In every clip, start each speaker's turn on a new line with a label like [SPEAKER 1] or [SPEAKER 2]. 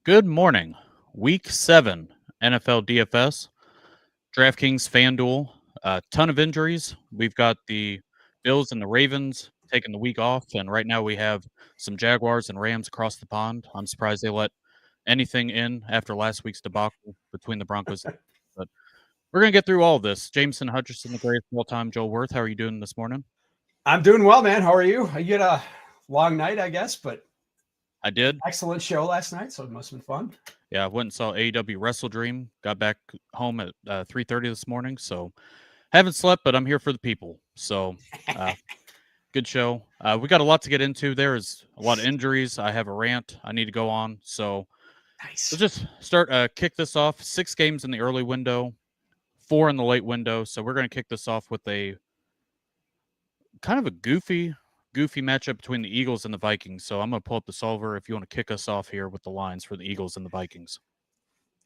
[SPEAKER 1] Good morning. Week 7 NFL DFS, DraftKings, FanDuel. A ton of injuries. We've got the Bills and the Ravens taking the week off, and right now we have some Jaguars and Rams across the pond. I'm surprised they let anything in after last week's debacle between the Broncos. But we're going to get through all of this. Jameson, Hutchison, the greatest of all time, Joel Wirth. How are you doing this morning?
[SPEAKER 2] I'm doing well, man. How are you? You had a long night, I guess, but
[SPEAKER 1] I did.
[SPEAKER 2] Excellent show last night, so it must have been fun.
[SPEAKER 1] Yeah, I went and saw AEW Wrestle Dream. Got back home at 3:30 this morning, so haven't slept, but I'm here for the people. So, good show. We got a lot to get into. There is a lot of injuries. I have a rant I need to go on. So,
[SPEAKER 2] Nice.
[SPEAKER 1] let's just start, kick this off. 6 games in the early window, 4 in the late window. So, we're going to kick this off with a kind of a goofy matchup between the Eagles and the Vikings. So, I'm going to pull up the solver if you want to kick us off here with the lines for the Eagles and the Vikings.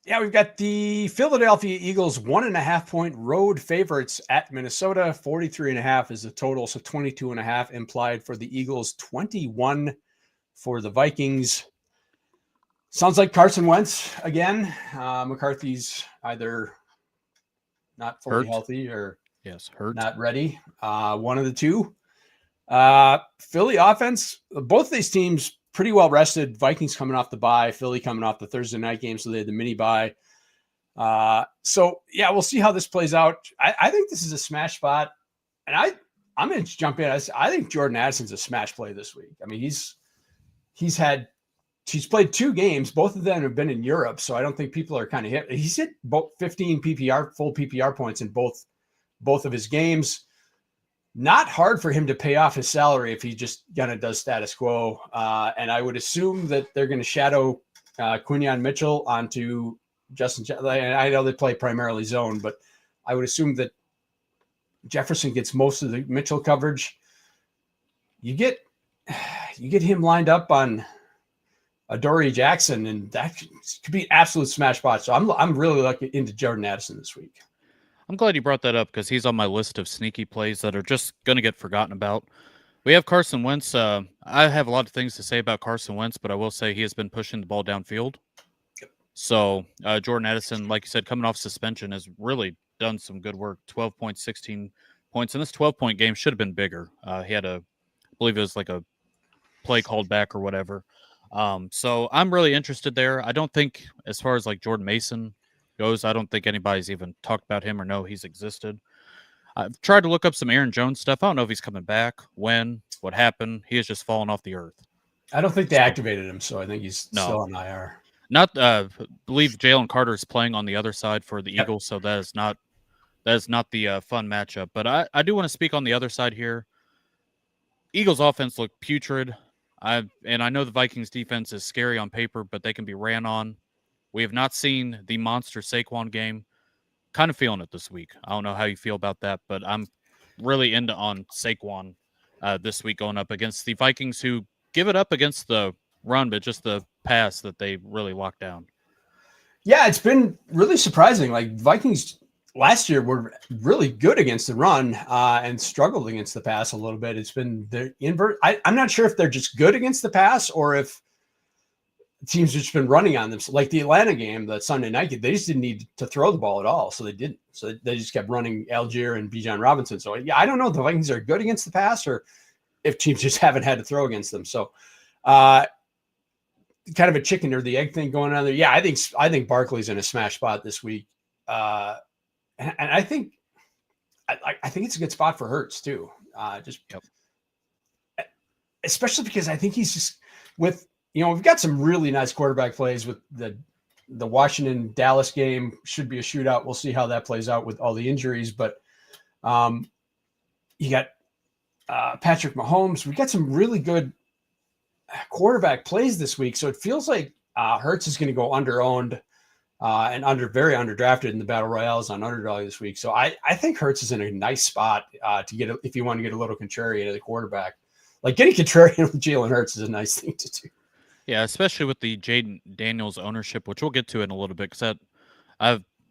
[SPEAKER 2] Yeah, we've got the Philadelphia Eagles 1.5-point road favorites at Minnesota. 43.5 is the total, so 22.5 implied for the Eagles, 21 for the Vikings. Sounds like Carson Wentz again. McCarthy's either not fully healthy or
[SPEAKER 1] hurt,
[SPEAKER 2] not ready. One of the two. Philly offense, both of these teams pretty well rested. Vikings coming off the bye, Philly coming off the Thursday night game, so they had the mini bye. So yeah, we'll see how this plays out. I think this is a smash spot, and I'm going to jump in. I think Jordan Addison's a smash play this week. I mean, he's played 2 games. Both of them have been in Europe, so I don't think people are kind of hit. He's hit both 15 full PPR points in both of his games. Not hard for him to pay off his salary if he just kind of does status quo. And I would assume that they're going to shadow Quinyon Mitchell onto Justin. I know they play primarily zone, but I would assume that Jefferson gets most of the Mitchell coverage. You get him lined up on Adoree Jackson, and that could be an absolute smash spot. So I'm really looking into Jordan Addison this week.
[SPEAKER 1] I'm glad you brought that up because he's on my list of sneaky plays that are just going to get forgotten about. We have Carson Wentz. I have a lot of things to say about Carson Wentz, but I will say he has been pushing the ball downfield. So Jordan Addison, like you said, coming off suspension, has really done some good work. 12 points, 16 points. And this 12-point game should have been bigger. He had I believe it was like a play called back or whatever. So I'm really interested there. I don't think, as far as like Jordan Mason goes, I don't think anybody's even talked about him or know he's existed. I've tried to look up some Aaron Jones stuff. I don't know if he's coming back, when, what happened. He has just fallen off the earth.
[SPEAKER 2] I don't think they activated him, so I think he's still on IR.
[SPEAKER 1] Not believe Jalen Carter is playing on the other side for the Eagles, so that is not the fun matchup. But I do want to speak on the other side here. Eagles offense looked putrid. And I know the Vikings defense is scary on paper, but they can be ran on. We have not seen the monster Saquon game. Kind of feeling it this week. I don't know how you feel about that, but I'm really into on Saquon this week going up against the Vikings, who give it up against the run, but just the pass that they really lock down.
[SPEAKER 2] Yeah, it's been really surprising. Like Vikings last year were really good against the run and struggled against the pass a little bit. It's been the invert. I'm not sure if they're just good against the pass or if teams have just been running on them. So like the Atlanta game, the Sunday night game, they just didn't need to throw the ball at all. So they didn't. So they just kept running Algier and Bijan Robinson. So yeah, I don't know if the Vikings are good against the pass or if teams just haven't had to throw against them. So kind of a chicken or the egg thing going on there. Yeah, I think Barkley's in a smash spot this week. And I think it's a good spot for Hurts too. Especially because I think he's just with, we've got some really nice quarterback plays with the Washington Dallas game. Should be a shootout. We'll see how that plays out with all the injuries, but you got Patrick Mahomes. We've got some really good quarterback plays this week. So it feels like Hurts is going to go under-owned and very underdrafted in the battle royales on underdog this week. So I think Hurts is in a nice spot to get if you want to get a little contrarian at the quarterback. Like getting contrarian with Jalen Hurts is a nice thing to do.
[SPEAKER 1] Yeah, especially with the Jaden Daniels ownership, which we'll get to in a little bit, because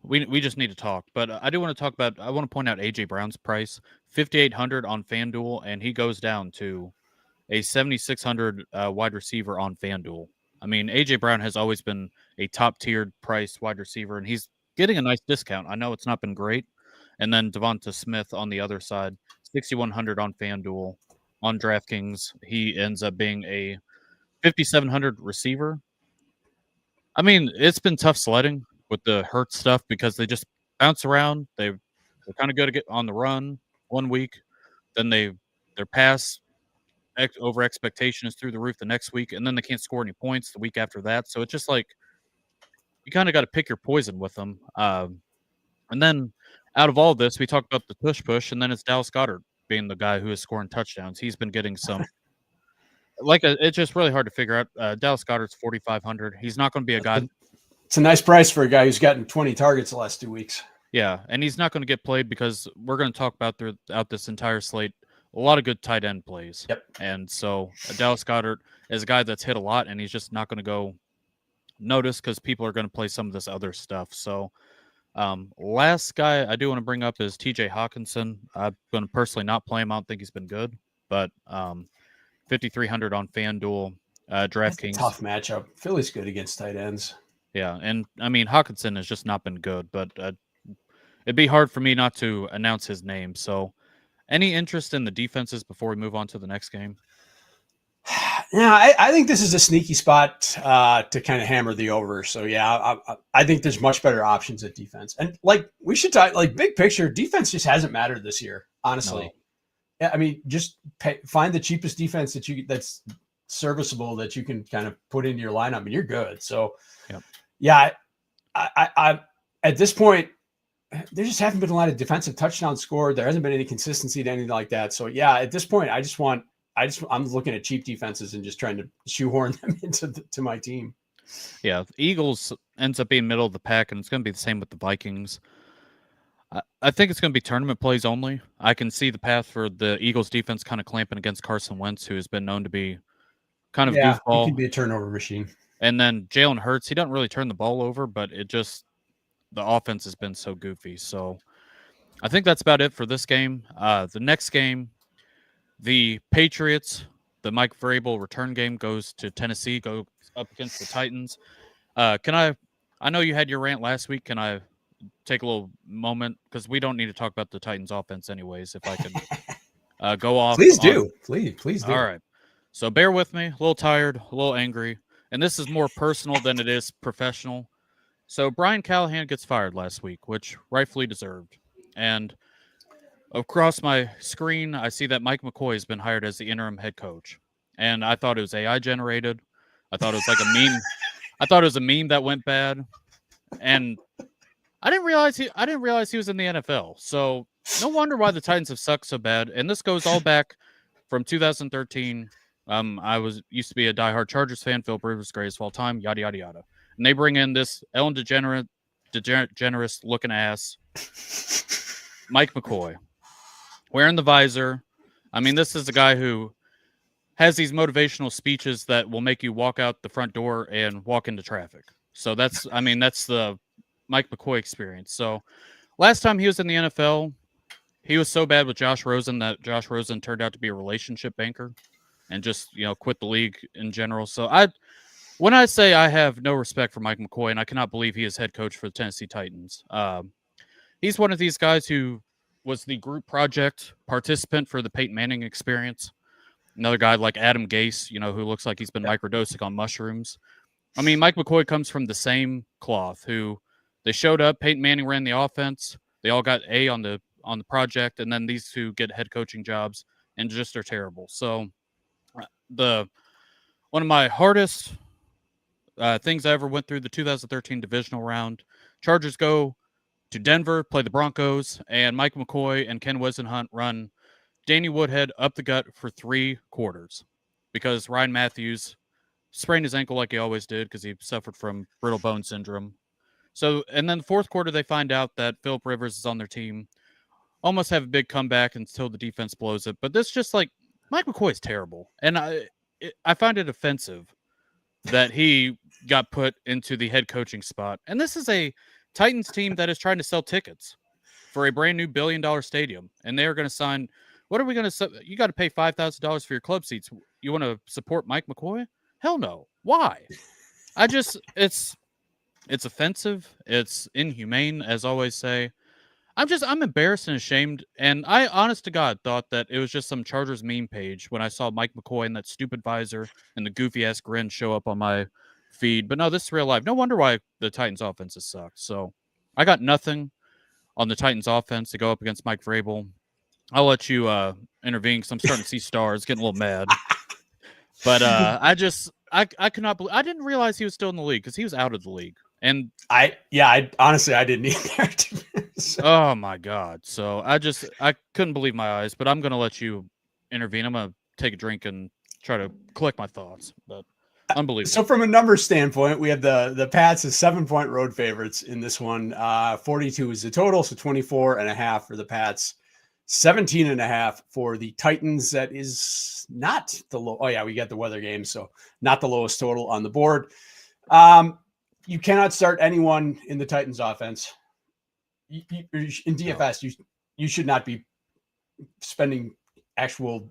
[SPEAKER 1] we just need to talk. But I do want to talk about. I want to point out AJ Brown's price, $5,800 on FanDuel, and he goes down to a $7,600 wide receiver on FanDuel. I mean, AJ Brown has always been a top-tiered price wide receiver, and he's getting a nice discount. I know it's not been great. And then Devonta Smith on the other side, 6,100 on FanDuel. On DraftKings, he ends up being a 5,700 receiver. I mean, it's been tough sledding with the Hurt stuff because they just bounce around. They're kind of good to get on the run one week, then their pass over expectation is through the roof the next week, and then they can't score any points the week after that. So it's just like you kind of got to pick your poison with them. And then out of all this, we talked about the push, and then it's Dallas Goedert being the guy who is scoring touchdowns. He's been getting some. It's just really hard to figure out. Dallas Goedert's 4,500. He's not going to be a guy.
[SPEAKER 2] It's a nice price for a guy who's gotten 20 targets the last 2 weeks.
[SPEAKER 1] Yeah, and he's not going to get played because we're going to talk about throughout this entire slate a lot of good tight end plays.
[SPEAKER 2] Yep.
[SPEAKER 1] And so Dallas Goedert is a guy that's hit a lot, and he's just not going to go notice because people are going to play some of this other stuff. So last guy I do want to bring up is TJ Hutchison. I'm going to personally not play him. I don't think he's been good, but 5,300 on FanDuel, DraftKings.
[SPEAKER 2] Tough matchup. Philly's good against tight ends.
[SPEAKER 1] Yeah, and I mean Hutchison has just not been good, but it'd be hard for me not to announce his name. So, any interest in the defenses before we move on to the next game?
[SPEAKER 2] Yeah, I think this is a sneaky spot to kind of hammer the over. So yeah, I think there's much better options at defense. And we should talk big picture. Defense just hasn't mattered this year, honestly. No. Yeah, I mean, just find the cheapest defense that's serviceable that you can kind of put into your lineup, and you're good. So, yeah, I at this point, there just haven't been a lot of defensive touchdowns scored. There hasn't been any consistency to anything like that. So yeah, at this point, I'm looking at cheap defenses and just trying to shoehorn them to my team.
[SPEAKER 1] Yeah, the Eagles ends up being middle of the pack, and it's going to be the same with the Vikings. I think it's going to be tournament plays only. I can see the path for the Eagles defense kind of clamping against Carson Wentz, who has been known to be kind of goofball.
[SPEAKER 2] He can be a turnover machine.
[SPEAKER 1] And then Jalen Hurts, he doesn't really turn the ball over, but the offense has been so goofy. So I think that's about it for this game. The next game, the Patriots, the Mike Vrabel return game goes to Tennessee, goes up against the Titans. I know you had your rant last week. Can I take a little moment? Because we don't need to talk about the Titans offense anyways. If I could go off.
[SPEAKER 2] Please do.
[SPEAKER 1] All right. So bear with me. A little tired, a little angry. And this is more personal than it is professional. So Brian Callahan gets fired last week, which rightfully deserved. And across my screen, I see that Mike McCoy has been hired as the interim head coach. And I thought it was AI generated. I thought it was like a meme. I thought it was a meme that went bad. And I didn't realize he was in the NFL. So no wonder why the Titans have sucked so bad. And this goes all back from 2013. I used to be a diehard Chargers fan. Philip Rivers, greatest of all time. Yada yada yada. And they bring in this Ellen DeGeneres looking ass, Mike McCoy, wearing the visor. I mean, this is a guy who has these motivational speeches that will make you walk out the front door and walk into traffic. So that's the Mike McCoy experience. So last time he was in the NFL, he was so bad with Josh Rosen that Josh Rosen turned out to be a relationship banker and just, quit the league in general. So when I say I have no respect for Mike McCoy, and I cannot believe he is head coach for the Tennessee Titans, he's one of these guys who was the group project participant for the Peyton Manning experience. Another guy like Adam Gase, who looks like he's been microdosing on mushrooms. I mean, Mike McCoy comes from the same cloth. Who they showed up. Peyton Manning ran the offense. They all got A on the project, and then these two get head coaching jobs and just are terrible. So one of my hardest things I ever went through, the 2013 divisional round. Chargers go to Denver, play the Broncos, and Mike McCoy and Ken Wisenhunt run Danny Woodhead up the gut for 3 quarters because Ryan Matthews sprained his ankle like he always did because he suffered from brittle bone syndrome. So, and then the 4th quarter, they find out that Philip Rivers is on their team. Almost have a big comeback until the defense blows it. But this just Mike McCoy is terrible. And I find it offensive that he got put into the head coaching spot. And this is a Titans team that is trying to sell tickets for a brand new $1 billion stadium. And they are going to sign, what are we going to, you got to pay $5,000 for your club seats. You want to support Mike McCoy? Hell no. Why? It's offensive. It's inhumane, as I always say. I'm embarrassed and ashamed. And I, honest to God, thought that it was just some Chargers meme page when I saw Mike McCoy and that stupid visor and the goofy ass grin show up on my feed. But no, this is real life. No wonder why the Titans offense has sucked. So I got nothing on the Titans offense to go up against Mike Vrabel. I'll let you intervene because I'm starting to see stars, getting a little mad. But I could not believe, I didn't realize he was still in the league because he was out of the league. And
[SPEAKER 2] I honestly I didn't either. So.
[SPEAKER 1] Oh my God. So I couldn't believe my eyes, but I'm going to let you intervene. I'm going to take a drink and try to collect my thoughts, but unbelievable.
[SPEAKER 2] So from a numbers standpoint, we have the Pats as 7-point road favorites in this one. 42 is the total. So 24.5 for the Pats, 17.5 for the Titans. That is not the low. Oh yeah, we got the weather game. So not the lowest total on the board. You cannot start anyone in the Titans offense. In DFS, you should not be spending actual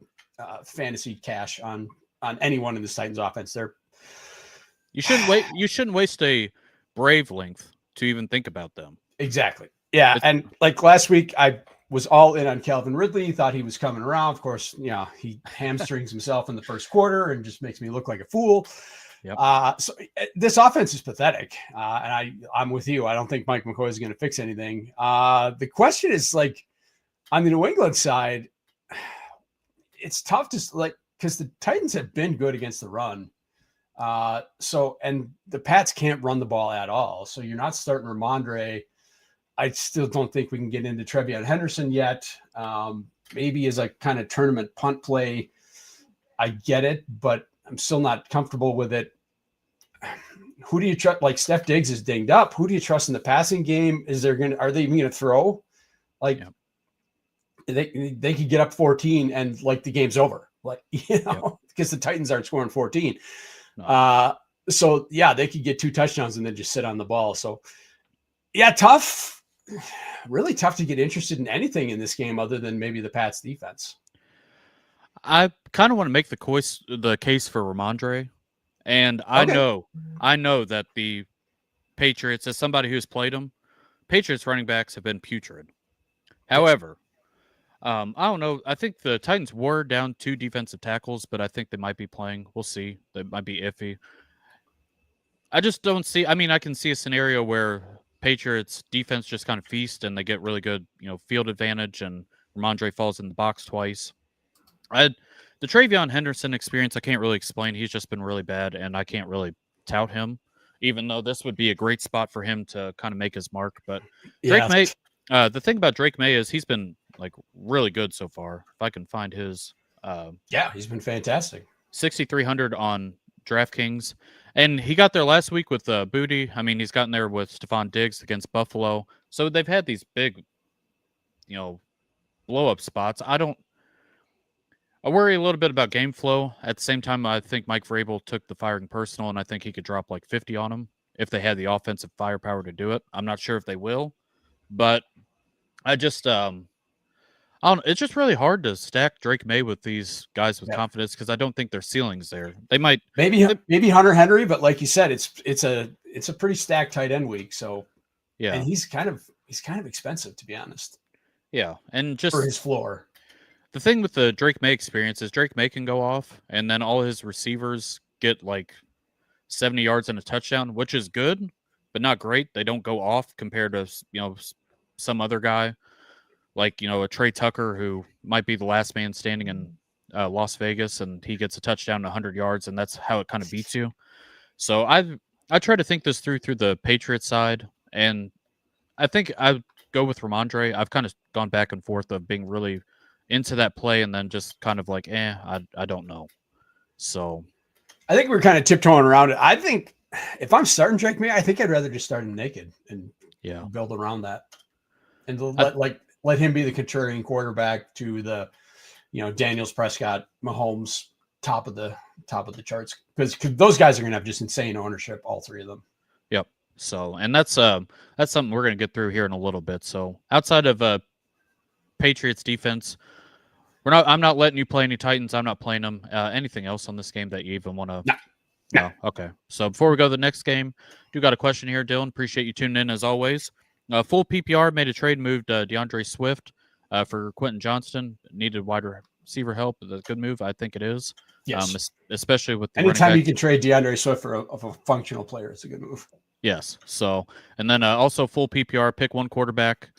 [SPEAKER 2] fantasy cash on anyone in this Titans offense.
[SPEAKER 1] You shouldn't waste a brave length to even think about them.
[SPEAKER 2] Exactly. Yeah, and like last week, I was all in on Calvin Ridley. Thought he was coming around. Of course, he hamstrings himself in the first quarter and just makes me look like a fool. Yep. So this offense is pathetic, and I'm with you. I don't think Mike McCoy is going to fix anything. The question is, like, on the New England side, it's tough to because the Titans have been good against the run. And the Pats can't run the ball at all. So you're not starting Ramondre. I still don't think we can get into Trevion Henderson yet. Maybe as a kind of tournament punt play, I get it, but I'm still not comfortable with it. Who do you trust? Like, Steph Diggs is dinged up. Who do you trust in the passing game? Are they even going to throw? Like, they could get up 14 and like the game's over. Like, because the Titans aren't scoring 14. No. So yeah, they could get 2 touchdowns and then just sit on the ball. So yeah, tough, really tough to get interested in anything in this game other than maybe the Pats defense.
[SPEAKER 1] I kind of want to make the case for Ramondre, and I know that the Patriots, as somebody who's played them, Patriots running backs have been putrid. However, I don't know. I think the Titans were down 2 defensive tackles, but I think they might be playing. We'll see. They might be iffy. I just don't see. I mean, I can see a scenario where Patriots defense just kind of feast and they get really good, field advantage, and Ramondre falls in the box twice. The Trevion Henderson experience, I can't really explain. He's just been really bad, and I can't really tout him, even though this would be a great spot for him to kind of make his mark. But Drake May, the thing about Drake May is he's been like really good so far. If I can find his,
[SPEAKER 2] he's been fantastic.
[SPEAKER 1] 6,300 on DraftKings, and he got there last week with Booty. I mean, he's gotten there with Stephon Diggs against Buffalo, so they've had these big, blow up spots. I worry a little bit about game flow. At the same time, I think Mike Vrabel took the firing personal, and I think he could drop like 50 on him if they had the offensive firepower to do it. I'm not sure if they will, but I just, it's just really hard to stack Drake May with these guys with confidence because I don't think their ceiling's there. They might
[SPEAKER 2] maybe Hunter Henry, but like you said, it's a pretty stacked tight end week. So yeah, and he's kind of expensive, to be honest.
[SPEAKER 1] Yeah, and just
[SPEAKER 2] for his floor.
[SPEAKER 1] The thing with the Drake May experience is Drake May can go off, and then all his receivers get like 70 yards and a touchdown, which is good, but not great. They don't go off compared to some other guy, like a Trey Tucker who might be the last man standing in Las Vegas, and he gets a touchdown and 100 yards, and that's how it kind of beats you. So I try to think this through the Patriots side, and I think I go with Ramondre. I've kind of gone back and forth of being really into that play and then just kind of like, I don't know. So
[SPEAKER 2] I think we're kind of tiptoeing around it. I think if I'm starting Drake May, I think I'd rather just start him naked and build around that and let him be the contrarian quarterback to the, Daniels, Prescott, Mahomes, top of the charts, because those guys are going to have just insane ownership, all 3 of them.
[SPEAKER 1] Yep. So, and that's something we're going to get through here in a little bit. So outside of Patriots defense, I'm not letting you play any Titans. I'm not playing them. Anything else on this game that you even want to No. Okay. So before we go to the next game, do got a question here, Dylan. Appreciate you tuning in as always. Full PPR made a trade, moved DeAndre Swift for Quentin Johnston. Needed wide receiver help. A good move, I think it is.
[SPEAKER 2] Yes.
[SPEAKER 1] Especially with the
[SPEAKER 2] Anytime
[SPEAKER 1] running
[SPEAKER 2] you
[SPEAKER 1] back.
[SPEAKER 2] can trade DeAndre Swift for a functional player, it's a good move.
[SPEAKER 1] Yes. So, and then also full PPR, pick one quarterback.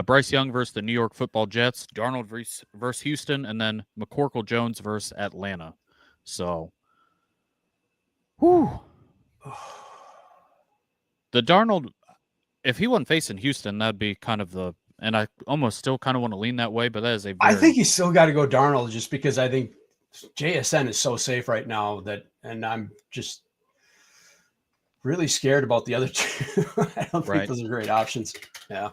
[SPEAKER 1] Bryce Young versus the New York Football Jets. Darnold versus Houston, and then McCorkle Jones versus Atlanta. So, whew. The Darnold, if he wasn't facing Houston, that'd be kind of the, and I almost still kind of want to lean that way, but that is a very.
[SPEAKER 2] I think you still got to go Darnold just because I think JSN is so safe right now and I'm just really scared about the other two. I don't think those are great options. Yeah.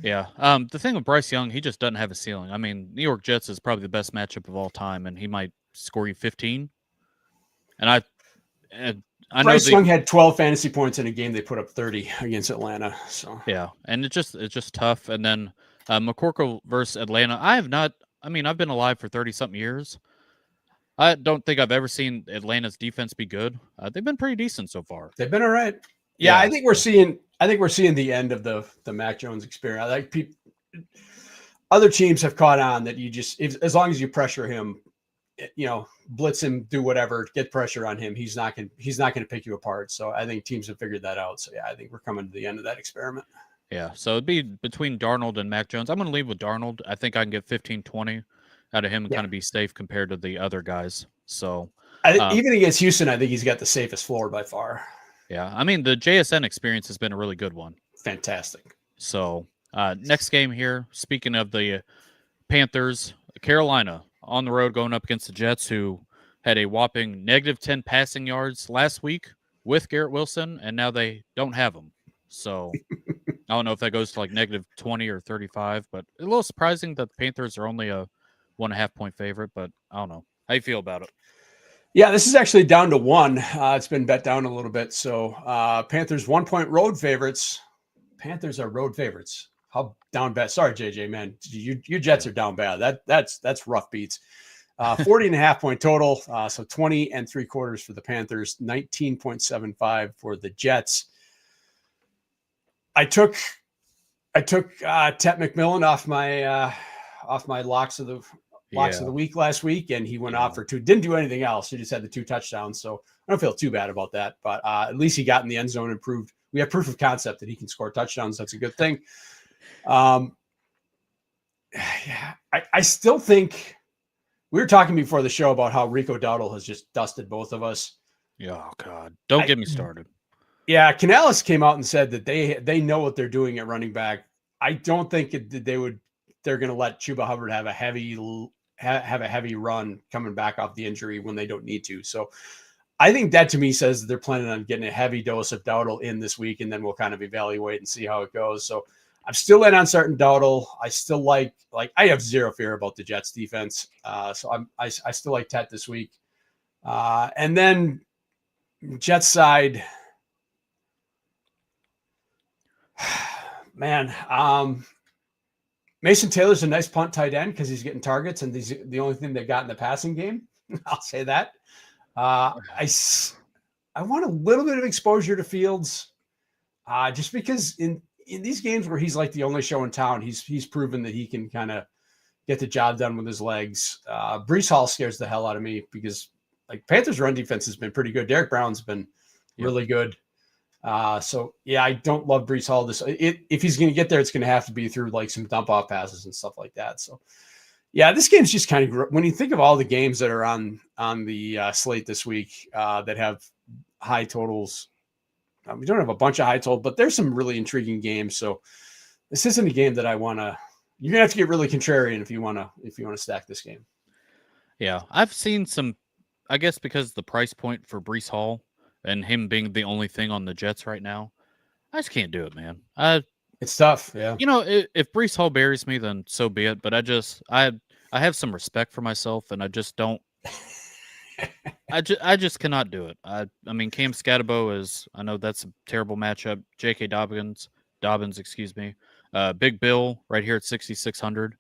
[SPEAKER 1] Yeah. The thing with Bryce Young, he just doesn't have a ceiling. I mean, New York Jets is probably the best matchup of all time, and he might score you 15. And I know
[SPEAKER 2] Bryce Young had 12 fantasy points in a game. They put up 30 against Atlanta. So
[SPEAKER 1] yeah, and it's just tough. And then McCorkle versus Atlanta. I've been alive for 30-something years. I don't think I've ever seen Atlanta's defense be good. They've been pretty decent so far.
[SPEAKER 2] They've been all right. Yeah, I think we're seeing the end of the Mac Jones experience. Like other teams have caught on that as long as you pressure him, blitz him, do whatever, get pressure on him, he's not going to pick you apart. So I think teams have figured that out. So yeah, I think we're coming to the end of that experiment.
[SPEAKER 1] Yeah, so it'd be between Darnold and Mac Jones. I'm going to leave with Darnold. I think I can get 15-20 out of him and kind of be safe compared to the other guys. So
[SPEAKER 2] even against Houston, I think he's got the safest floor by far.
[SPEAKER 1] Yeah, I mean, the JSN experience has been a really good one.
[SPEAKER 2] Fantastic.
[SPEAKER 1] So next game here, speaking of the Panthers, Carolina on the road going up against the Jets, who had a whopping -10 passing yards last week with Garrett Wilson, and now they don't have him. So I don't know if that goes to like -20 or 35, but a little surprising that the Panthers are only a 1.5 point favorite, but I don't know. How you feel about it?
[SPEAKER 2] Yeah, this is actually down to 1. It's been bet down a little bit. So Panthers 1 point road favorites. Panthers are road favorites. How down bad? Sorry, JJ, man. Your Jets are down bad. That's rough beats. 40.5 point total. So 20.75 for the Panthers, 19.75 for the Jets. I took Tet McMillan off my locks of the week last week, and he went off for 2. Didn't do anything else. He just had the 2 touchdowns. So I don't feel too bad about that. But at least he got in the end zone and proved we have proof of concept that he can score touchdowns. That's a good thing. Yeah, I still think we were talking before the show about how Rico Dowdle has just dusted both of us.
[SPEAKER 1] Oh God, don't get me started.
[SPEAKER 2] Yeah, Canales came out and said that they know what they're doing at running back. I don't think they're going to let Chuba Hubbard have a heavy run coming back off the injury when they don't need to. So I think that to me says that they're planning on getting a heavy dose of Dowdle in this week, and then we'll kind of evaluate and see how it goes. So I'm still in on certain Dowdle. I still like I have zero fear about the Jets defense. So I still like Tet this week. And then Jets side, man, Mason Taylor's a nice punt tight end because he's getting targets, and he's the only thing they got in the passing game. I'll say that. I want a little bit of exposure to Fields, just because in these games where he's like the only show in town, he's proven that he can kind of get the job done with his legs. Breece Hall scares the hell out of me because like Panthers run defense has been pretty good. Derek Brown's been really good. So yeah, I don't love Breece Hall. If he's going to get there, it's going to have to be through like some dump off passes and stuff like that. So yeah, this game's just kind of, when you think of all the games that are on the slate this week that have high totals, we don't have a bunch of high total, but there's some really intriguing games. So this isn't a game that I want to. You're gonna have to get really contrarian if you want to stack this game.
[SPEAKER 1] Yeah, I've seen some. I guess because the price point for Breece Hall and him being the only thing on the Jets right now, I just can't do it, man.
[SPEAKER 2] It's tough. Yeah.
[SPEAKER 1] If Breece Hall buries me, then so be it. But I have some respect for myself, and I just don't. I just cannot do it. I mean, Cam Scatterbo is. I know that's a terrible matchup. J.K. Dobbins, excuse me. Big Bill right here at 6,600.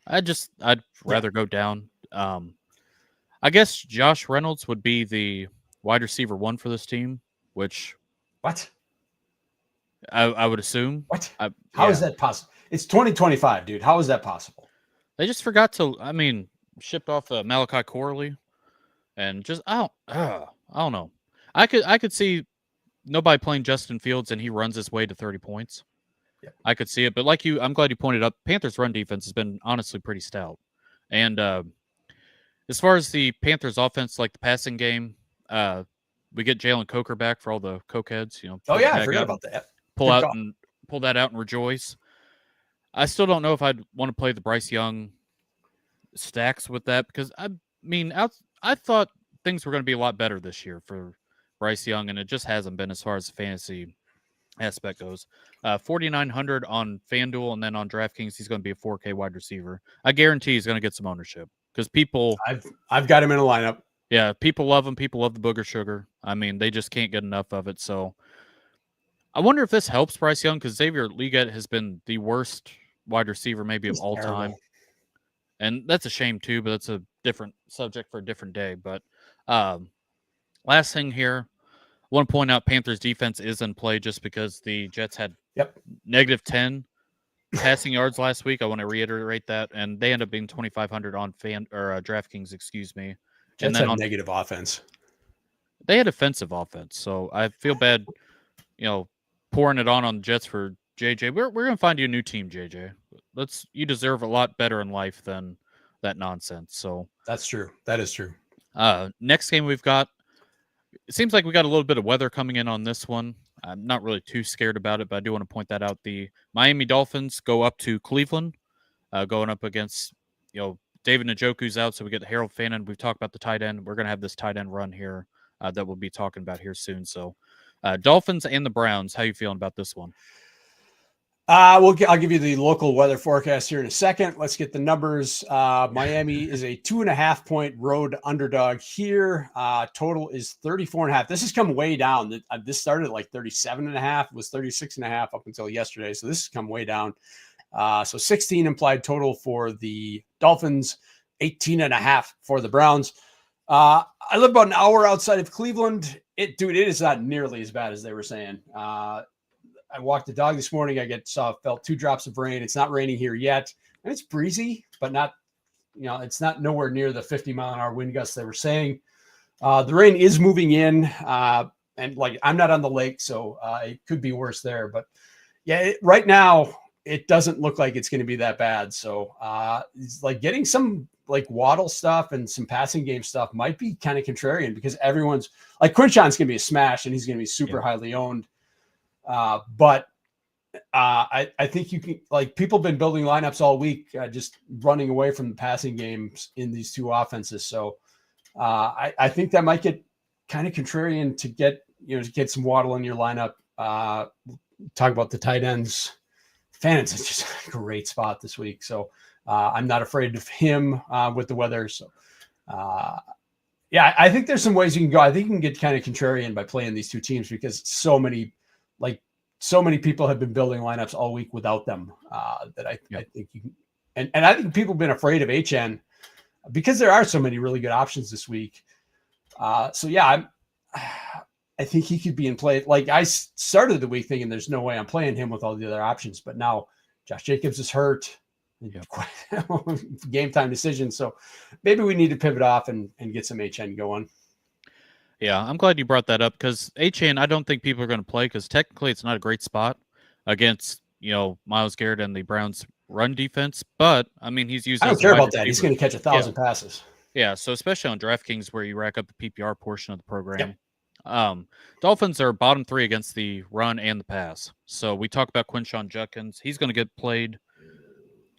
[SPEAKER 1] I'd rather go down. I guess Josh Reynolds would be the wide receiver 1 for this team, which
[SPEAKER 2] what?
[SPEAKER 1] I would assume.
[SPEAKER 2] What? How is that possible? It's 2025, dude. How is that possible?
[SPEAKER 1] They just forgot to, shipped off Malachi Corley, and just I don't know. I could see nobody playing Justin Fields and he runs his way to 30 points.
[SPEAKER 2] Yep.
[SPEAKER 1] I could see it, but I'm glad you pointed up. Panthers' run defense has been honestly pretty stout, and as far as the Panthers' offense, like the passing game, we get Jalen Coker back for all the cokeheads.
[SPEAKER 2] Oh yeah, I forgot about that.
[SPEAKER 1] Pull that out and rejoice. I still don't know if I'd want to play the Bryce Young stacks with that, because I thought things were going to be a lot better this year for Bryce Young, and it just hasn't been as far as the fantasy aspect goes. 4,900 on FanDuel, and then on DraftKings, he's going to be a 4K wide receiver. I guarantee he's going to get some ownership because people.
[SPEAKER 2] I've got him in a lineup.
[SPEAKER 1] Yeah, people love him. People love the booger sugar. They just can't get enough of it. So I wonder if this helps Bryce Young, because Xavier Legette has been the worst wide receiver maybe of all time. And that's a shame too, but that's a different subject for a different day. But last thing here, I want to point out Panthers defense is in play just because the Jets had -10 passing yards last week. I want to reiterate that, and they end up being 2,500 on DraftKings, excuse me.
[SPEAKER 2] Jets and then had negative offense.
[SPEAKER 1] They had offensive offense, so I feel bad, pouring it on the Jets for JJ. We're gonna find you a new team, JJ. You deserve a lot better in life than that nonsense. So
[SPEAKER 2] that's true. That is true.
[SPEAKER 1] Next game we've got. It seems like we got a little bit of weather coming in on this one. I'm not really too scared about it, but I do want to point that out. The Miami Dolphins go up to Cleveland, going up against, David Njoku's out, so we get Harold Fannin. We've talked about the tight end. We're going to have this tight end run here that we'll be talking about here soon. So Dolphins and the Browns, how you feeling about this one?
[SPEAKER 2] I'll give you the local weather forecast here in a second. Let's get the numbers. Miami is a 2.5-point road underdog here. Total is 34.5. This has come way down. This started at like 37.5. It was 36.5 up until yesterday. So this has come way down. So 16 implied total for the Dolphins, 18.5 for the Browns. I live about an hour outside of Cleveland. It is not nearly as bad as they were saying. I walked the dog this morning. Felt 2 drops of rain. It's not raining here yet. And it's breezy, but not, it's not nowhere near the 50-mile-an-hour wind gusts they were saying. The rain is moving in. And I'm not on the lake, so it could be worse there. But yeah, right now it doesn't look like it's going to be that bad. So it's like getting some Waddle stuff and some passing game stuff might be kind of contrarian, because everyone's like Quinshon's going to be a smash and he's going to be super highly owned. But I think you can, people have been building lineups all week, just running away from the passing games in these two offenses. So I think that might get kind of contrarian to get some Waddle in your lineup. Talk about the tight ends. Fannon's is just a great spot this week. So I'm not afraid of him with the weather. So I think there's some ways you can go. I think you can get kind of contrarian by playing these two teams, because so many people have been building lineups all week without them that I think you can. And I think people have been afraid of HN because there are so many really good options this week. I think he could be in play. I started the week thinking there's no way I'm playing him with all the other options, but now Josh Jacobs is hurt. Game time decision. So maybe we need to pivot off and get some HN going.
[SPEAKER 1] Yeah, I'm glad you brought that up, because HN, I don't think people are going to play, because technically it's not a great spot against, Myles Garrett and the Browns run defense. But he's used.
[SPEAKER 2] I don't care about that. He's going to catch 1,000 passes.
[SPEAKER 1] Yeah. So especially on DraftKings, where you rack up the PPR portion of the program. Yep. Dolphins are bottom 3 against the run and the pass. So we talk about Quinshon Judkins. He's going to get played.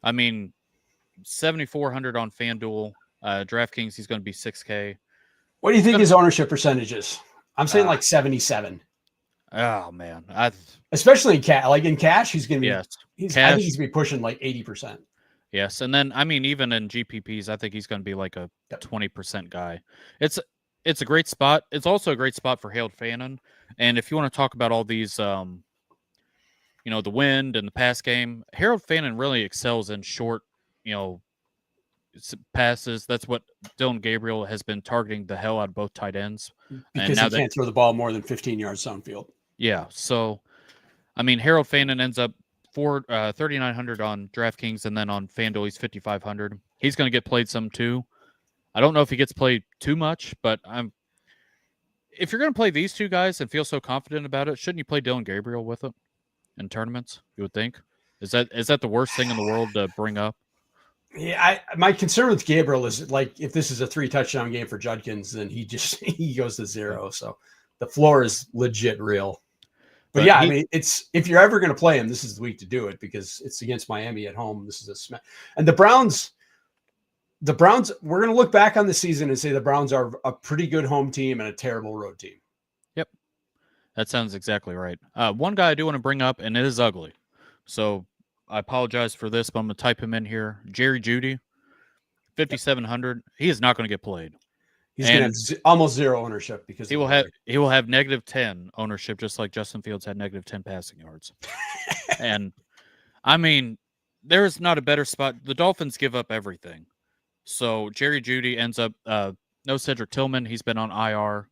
[SPEAKER 1] 7,400 on FanDuel. DraftKings, he's going to be 6K.
[SPEAKER 2] What do you think his ownership percentage is? I'm saying 77.
[SPEAKER 1] Oh man,
[SPEAKER 2] especially in cash. In cash, he's going to be. Yes. I think he's going to be pushing 80%.
[SPEAKER 1] Yes, and then even in GPPs, I think he's going to be like a 20% guy. It's a great spot. It's also a great spot for Harold Fannin. And if you want to talk about all these, the wind and the pass game, Harold Fannin really excels in short, passes. That's what Dylan Gabriel has been targeting the hell out of both tight ends.
[SPEAKER 2] Because he can't throw the ball more than 15 yards downfield.
[SPEAKER 1] Yeah. So, I mean, Harold Fannin ends up 3,900 on DraftKings, and then on FanDuel, he's 5,500. He's going to get played some too. I don't know if he gets played too much, but if you're going to play these two guys and feel so confident about it, shouldn't you play Dylan Gabriel with it in tournaments? You would think. Is that the worst thing in the world to bring up?
[SPEAKER 2] Yeah, my concern with Gabriel is like if this is a 3 touchdown game for Judkins, then he goes to 0. So the floor is legit real. But yeah, I mean, it's if you're ever going to play him, this is the week to do it because it's against Miami at home. This is a smash. And the Browns, we're going to look back on the season and say the Browns are a pretty good home team and a terrible road team.
[SPEAKER 1] Yep. That sounds exactly right. One guy I do want to bring up, and it is ugly. So I apologize for this, but I'm going to type him in here. Jerry Jeudy, 5,700. He is not going to get played.
[SPEAKER 2] He's going to have almost 0 ownership because
[SPEAKER 1] he will have -10 ownership, just like Justin Fields had -10 passing yards. And I mean, there is not a better spot. The Dolphins give up everything. So Jerry Jeudy ends up no Cedric Tillman. He's been on IR.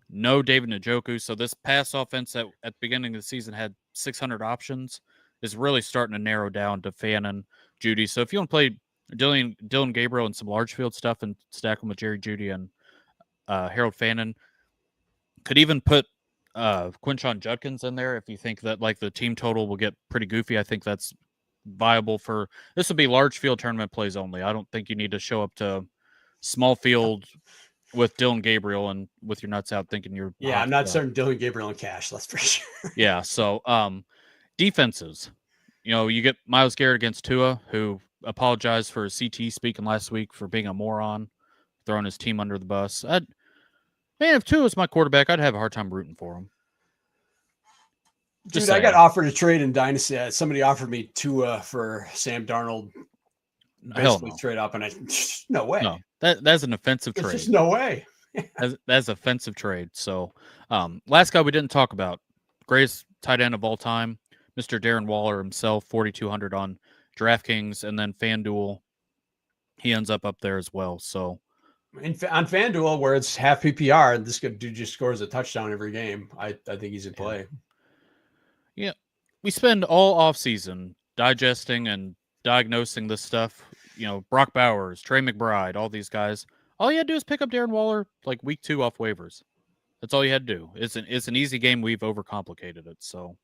[SPEAKER 1] No David Njoku. So this pass offense at the beginning of the season had 600 options is really starting to narrow down to Fannin, Jeudy. So if you want to play Dylan Gabriel and some large field stuff and stack them with Jerry Jeudy and Harold Fannin, could even put Quinshon Judkins in there if you think that like the team total will get pretty goofy. I think that's viable for this would be large field tournament plays only. I don't think you need to show up to small field with Dylan Gabriel and with your nuts out thinking you're
[SPEAKER 2] I'm not starting Dylan Gabriel in cash, that's for sure.
[SPEAKER 1] Yeah, so defenses. You get Myles Garrett against Tua, who apologized for his CT speaking last week for being a moron, throwing his team under the bus. If Tua was my quarterback, I'd have a hard time rooting for him.
[SPEAKER 2] Dude, I got offered a trade in Dynasty. Somebody offered me Tua for Sam Darnold. Basically trade up, and no way.
[SPEAKER 1] No, that's an offensive trade.
[SPEAKER 2] There's no way.
[SPEAKER 1] That's offensive trade. So, last guy we didn't talk about, greatest tight end of all time, Mr. Darren Waller himself, 4,200 on DraftKings, and then FanDuel, he ends up there as well. So,
[SPEAKER 2] on FanDuel, where it's half PPR, and this dude just scores a touchdown every game, I think he's in play.
[SPEAKER 1] Yeah, we spend all offseason digesting and diagnosing this stuff. Brock Bowers, Trey McBride, all these guys. All you had to do is pick up Darren Waller like week 2 off waivers. That's all you had to do. It's an easy game. We've overcomplicated it. So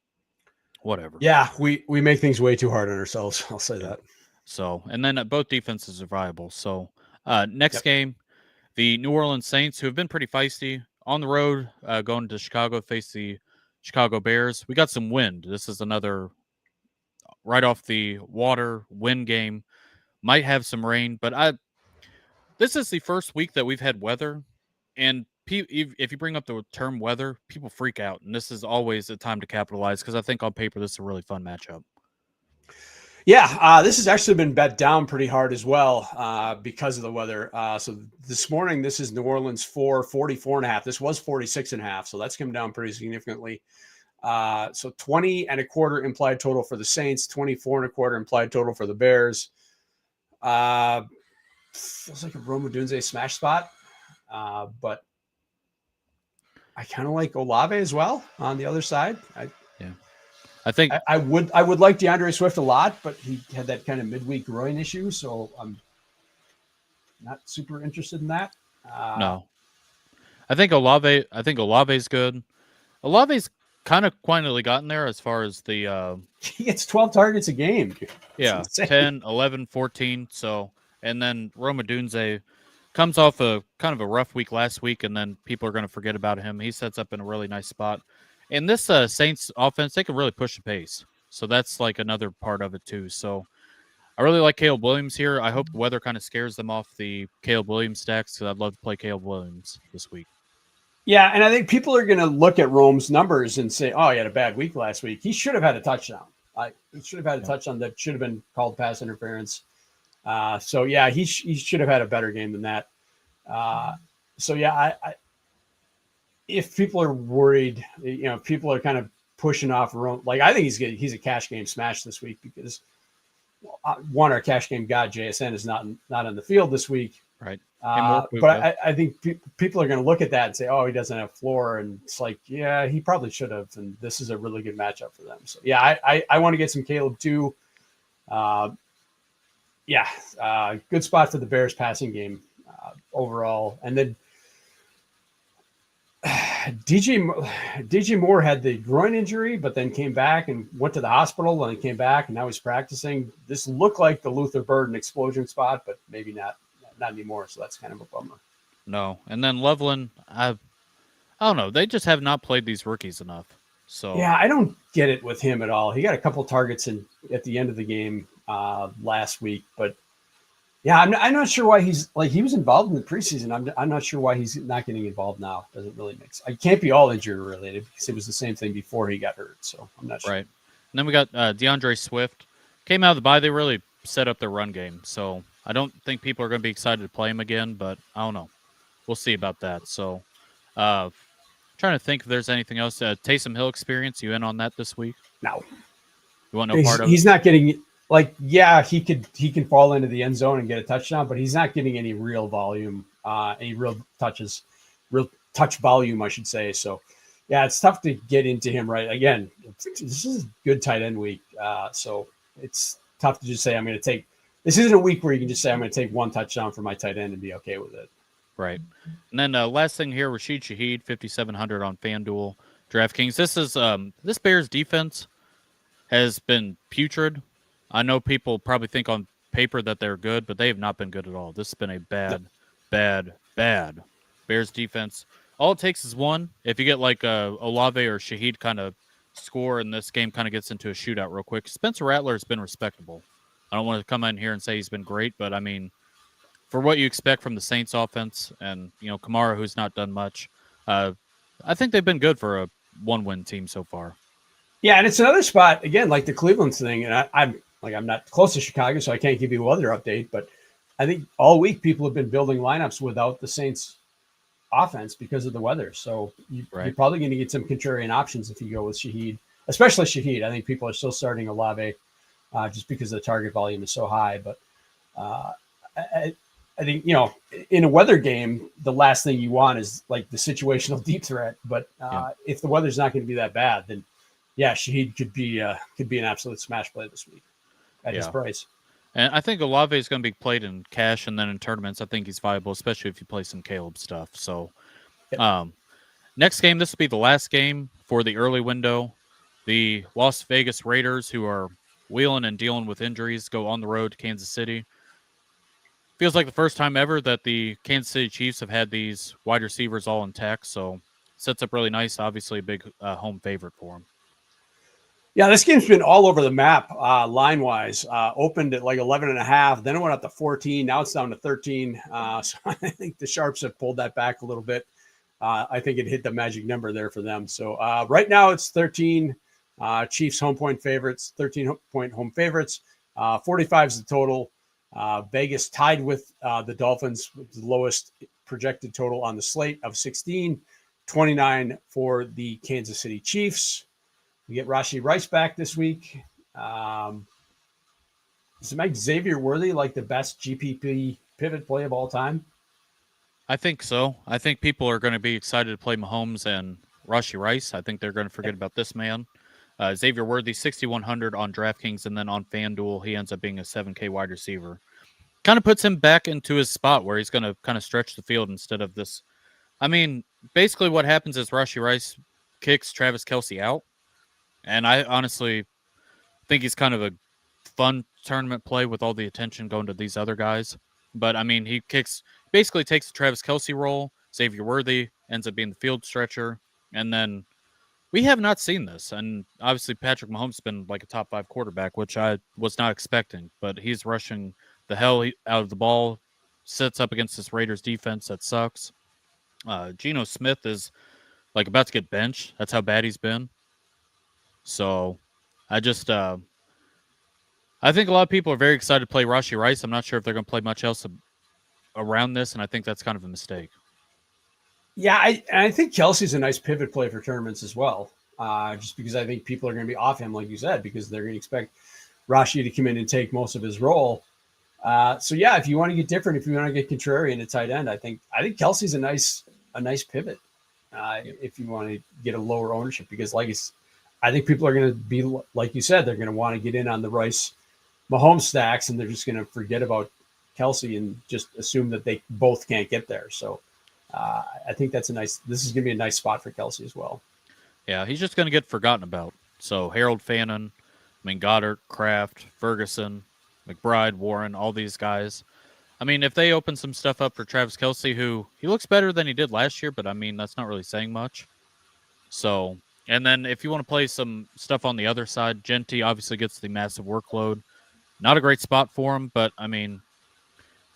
[SPEAKER 1] whatever.
[SPEAKER 2] Yeah, we make things way too hard on ourselves. I'll say that.
[SPEAKER 1] So, and then both defenses are viable. So next game, the New Orleans Saints, who have been pretty feisty on the road, going to Chicago, face the Chicago Bears. We got some wind. This is another right off the water wind game. Might have some rain, but this is the first week that we've had weather, and if you bring up the term weather, people freak out, and this is always a time to capitalize because I think on paper this is a really fun matchup.
[SPEAKER 2] Yeah, this has actually been bet down pretty hard as well because of the weather. So this morning, this is New Orleans 44.5. This was 46.5, so that's come down pretty significantly. So 20.25 implied total for the Saints, 24.25 implied total for the Bears. Feels like a Rome Odunze smash spot, but I kind of like Olave as well on the other side.
[SPEAKER 1] I think
[SPEAKER 2] I would like DeAndre Swift a lot, but he had that kind of midweek groin issue, so I'm not super interested in that.
[SPEAKER 1] No, I think Olave's good. Olave's kind of quietly gotten there as far as the
[SPEAKER 2] he gets 12 targets a game.
[SPEAKER 1] Yeah, 10, 11, 14. So, and then Rome Odunze comes off a kind of a rough week last week, and then people are going to forget about him. He sets up in a really nice spot. And this Saints offense, they can really push the pace. So that's like another part of it too. So I really like Caleb Williams here. I hope the weather kind of scares them off the Caleb Williams stacks because I'd love to play Caleb Williams this week.
[SPEAKER 2] Yeah, and I think people are going to look at Rome's numbers and say, oh, he had a bad week last week. He should have had a touchdown. He should have had a touchdown that should have been called pass interference. So, yeah, he should have had a better game than that. If people are worried, people are kind of pushing off Rome. Like, I think he's a cash game smash this week because one, our cash game god JSN is not on the field this week.
[SPEAKER 1] Right.
[SPEAKER 2] But I think people are going to look at that and say, oh, he doesn't have floor. And it's like, yeah, he probably should have. And this is a really good matchup for them. So, yeah, I want to get some Caleb too. Good spot for the Bears passing game overall. And then DJ Moore had the groin injury, but then came back and went to the hospital and he came back and now he's practicing. This looked like the Luther Burden explosion spot, but maybe not anymore. So that's kind of a bummer.
[SPEAKER 1] No. And then Loveland, I don't know. They just have not played these rookies enough. So
[SPEAKER 2] yeah, I don't get it with him at all. He got a couple targets at the end of the game last week, but yeah, I'm not sure why he's like, he was involved in the preseason. I'm not sure why he's not getting involved now. Doesn't really make sense. It can't be all injury related because it was the same thing before he got hurt. So I'm not sure.
[SPEAKER 1] Right. And then we got DeAndre Swift. Came out of the bye. They really set up their run game. So I don't think people are going to be excited to play him again, but I don't know. We'll see about that. So trying to think if there's anything else. Taysom Hill experience. You in on that this week?
[SPEAKER 2] No.
[SPEAKER 1] You want no part of it?
[SPEAKER 2] He's not getting – like, yeah, he can fall into the end zone and get a touchdown, but he's not getting any real volume, any real touch volume, I should say. So, yeah, it's tough to get into him right. Again, this is a good tight end week. So it's tough to just say I'm going to take – this isn't a week where you can just say I'm going to take one touchdown for my tight end and be okay with it.
[SPEAKER 1] Right. And then last thing here, Rashid Shaheed, 5,700 on FanDuel, DraftKings. This is this Bears defense has been putrid. I know people probably think on paper that they're good, but they have not been good at all. This has been a bad Bears defense. All it takes is one. If you get like Olave or Shaheed kind of score and this game kind of gets into a shootout real quick. Spencer Rattler has been respectable. I don't want to come in here and say he's been great, but I mean, for what you expect from the Saints offense and, Kamara, who's not done much, I think they've been good for a one-win team so far.
[SPEAKER 2] Yeah, and it's another spot, again, like the Cleveland thing, and I'm not close to Chicago, so I can't give you a weather update, but I think all week people have been building lineups without the Saints offense because of the weather. So you're probably going to get some contrarian options if you go with Shaheed, especially Shaheed. I think people are still starting Olave just because the target volume is so high. But I think, in a weather game, the last thing you want is like the situational deep threat. But if the weather's not going to be that bad, then Shaheed could be an absolute smash play this week at his price.
[SPEAKER 1] And I think Olave is going to be played in cash and then in tournaments. I think he's viable, especially if you play some Caleb stuff. So next game, this will be the last game for the early window. The Las Vegas Raiders, who are wheeling and dealing with injuries, go on the road to Kansas City. Feels like the first time ever that the Kansas City Chiefs have had these wide receivers all intact. So sets up really nice. Obviously a big home favorite for them.
[SPEAKER 2] Yeah, this game's been all over the map line-wise. Opened at like 11.5, then it went up to 14. Now it's down to 13. So I think the Sharps have pulled that back a little bit. I think it hit the magic number there for them. So right now it's 13. Chiefs home point favorites, 13-point home favorites. 45 is the total. Vegas tied with the Dolphins with the lowest projected total on the slate of 16. 29 for the Kansas City Chiefs. We get Rashee Rice back this week. Does it make Xavier Worthy like the best GPP pivot play of all time?
[SPEAKER 1] I think so. I think people are going to be excited to play Mahomes and Rashee Rice. I think they're going to forget about this man. Xavier Worthy, 6,100 on DraftKings, and then on FanDuel, he ends up being a 7K wide receiver. Kind of puts him back into his spot where he's going to kind of stretch the field instead of this. I mean, basically what happens is Rashee Rice kicks Travis Kelce out. And I honestly think he's kind of a fun tournament play with all the attention going to these other guys. But, I mean, he basically takes the Travis Kelce role. Xavier Worthy ends up being the field stretcher. And then we have not seen this. And obviously Patrick Mahomes has been like a top 5 quarterback, which I was not expecting. But he's rushing the hell out of the ball, sets up against this Raiders defense that sucks. Geno Smith is like about to get benched. That's how bad he's been. So I think a lot of people are very excited to play Rashee Rice. I'm not sure if they're going to play much else around this, and I think that's kind of a mistake.
[SPEAKER 2] Yeah, I think Kelsey's a nice pivot play for tournaments as well, just because I think people are going to be off him, like you said, because they're going to expect Rashi to come in and take most of his role. So yeah, if you want to get different, if you want to get contrarian at tight end, I think Kelsey's a nice pivot. If you want to get a lower ownership, because I think people are going to be, like you said, they're going to want to get in on the Rice Mahomes stacks, and they're just going to forget about Kelsey and just assume that they both can't get there. So I think this is going to be a nice spot for Kelsey as well.
[SPEAKER 1] Yeah, he's just going to get forgotten about. So Harold Fannin, Goddard, Kraft, Ferguson, McBride, Warren, all these guys. I mean, if they open some stuff up for Travis Kelce, who he looks better than he did last year, but I mean, that's not really saying much. So, and then if you want to play some stuff on the other side, Genty obviously gets the massive workload. Not a great spot for him, but I mean,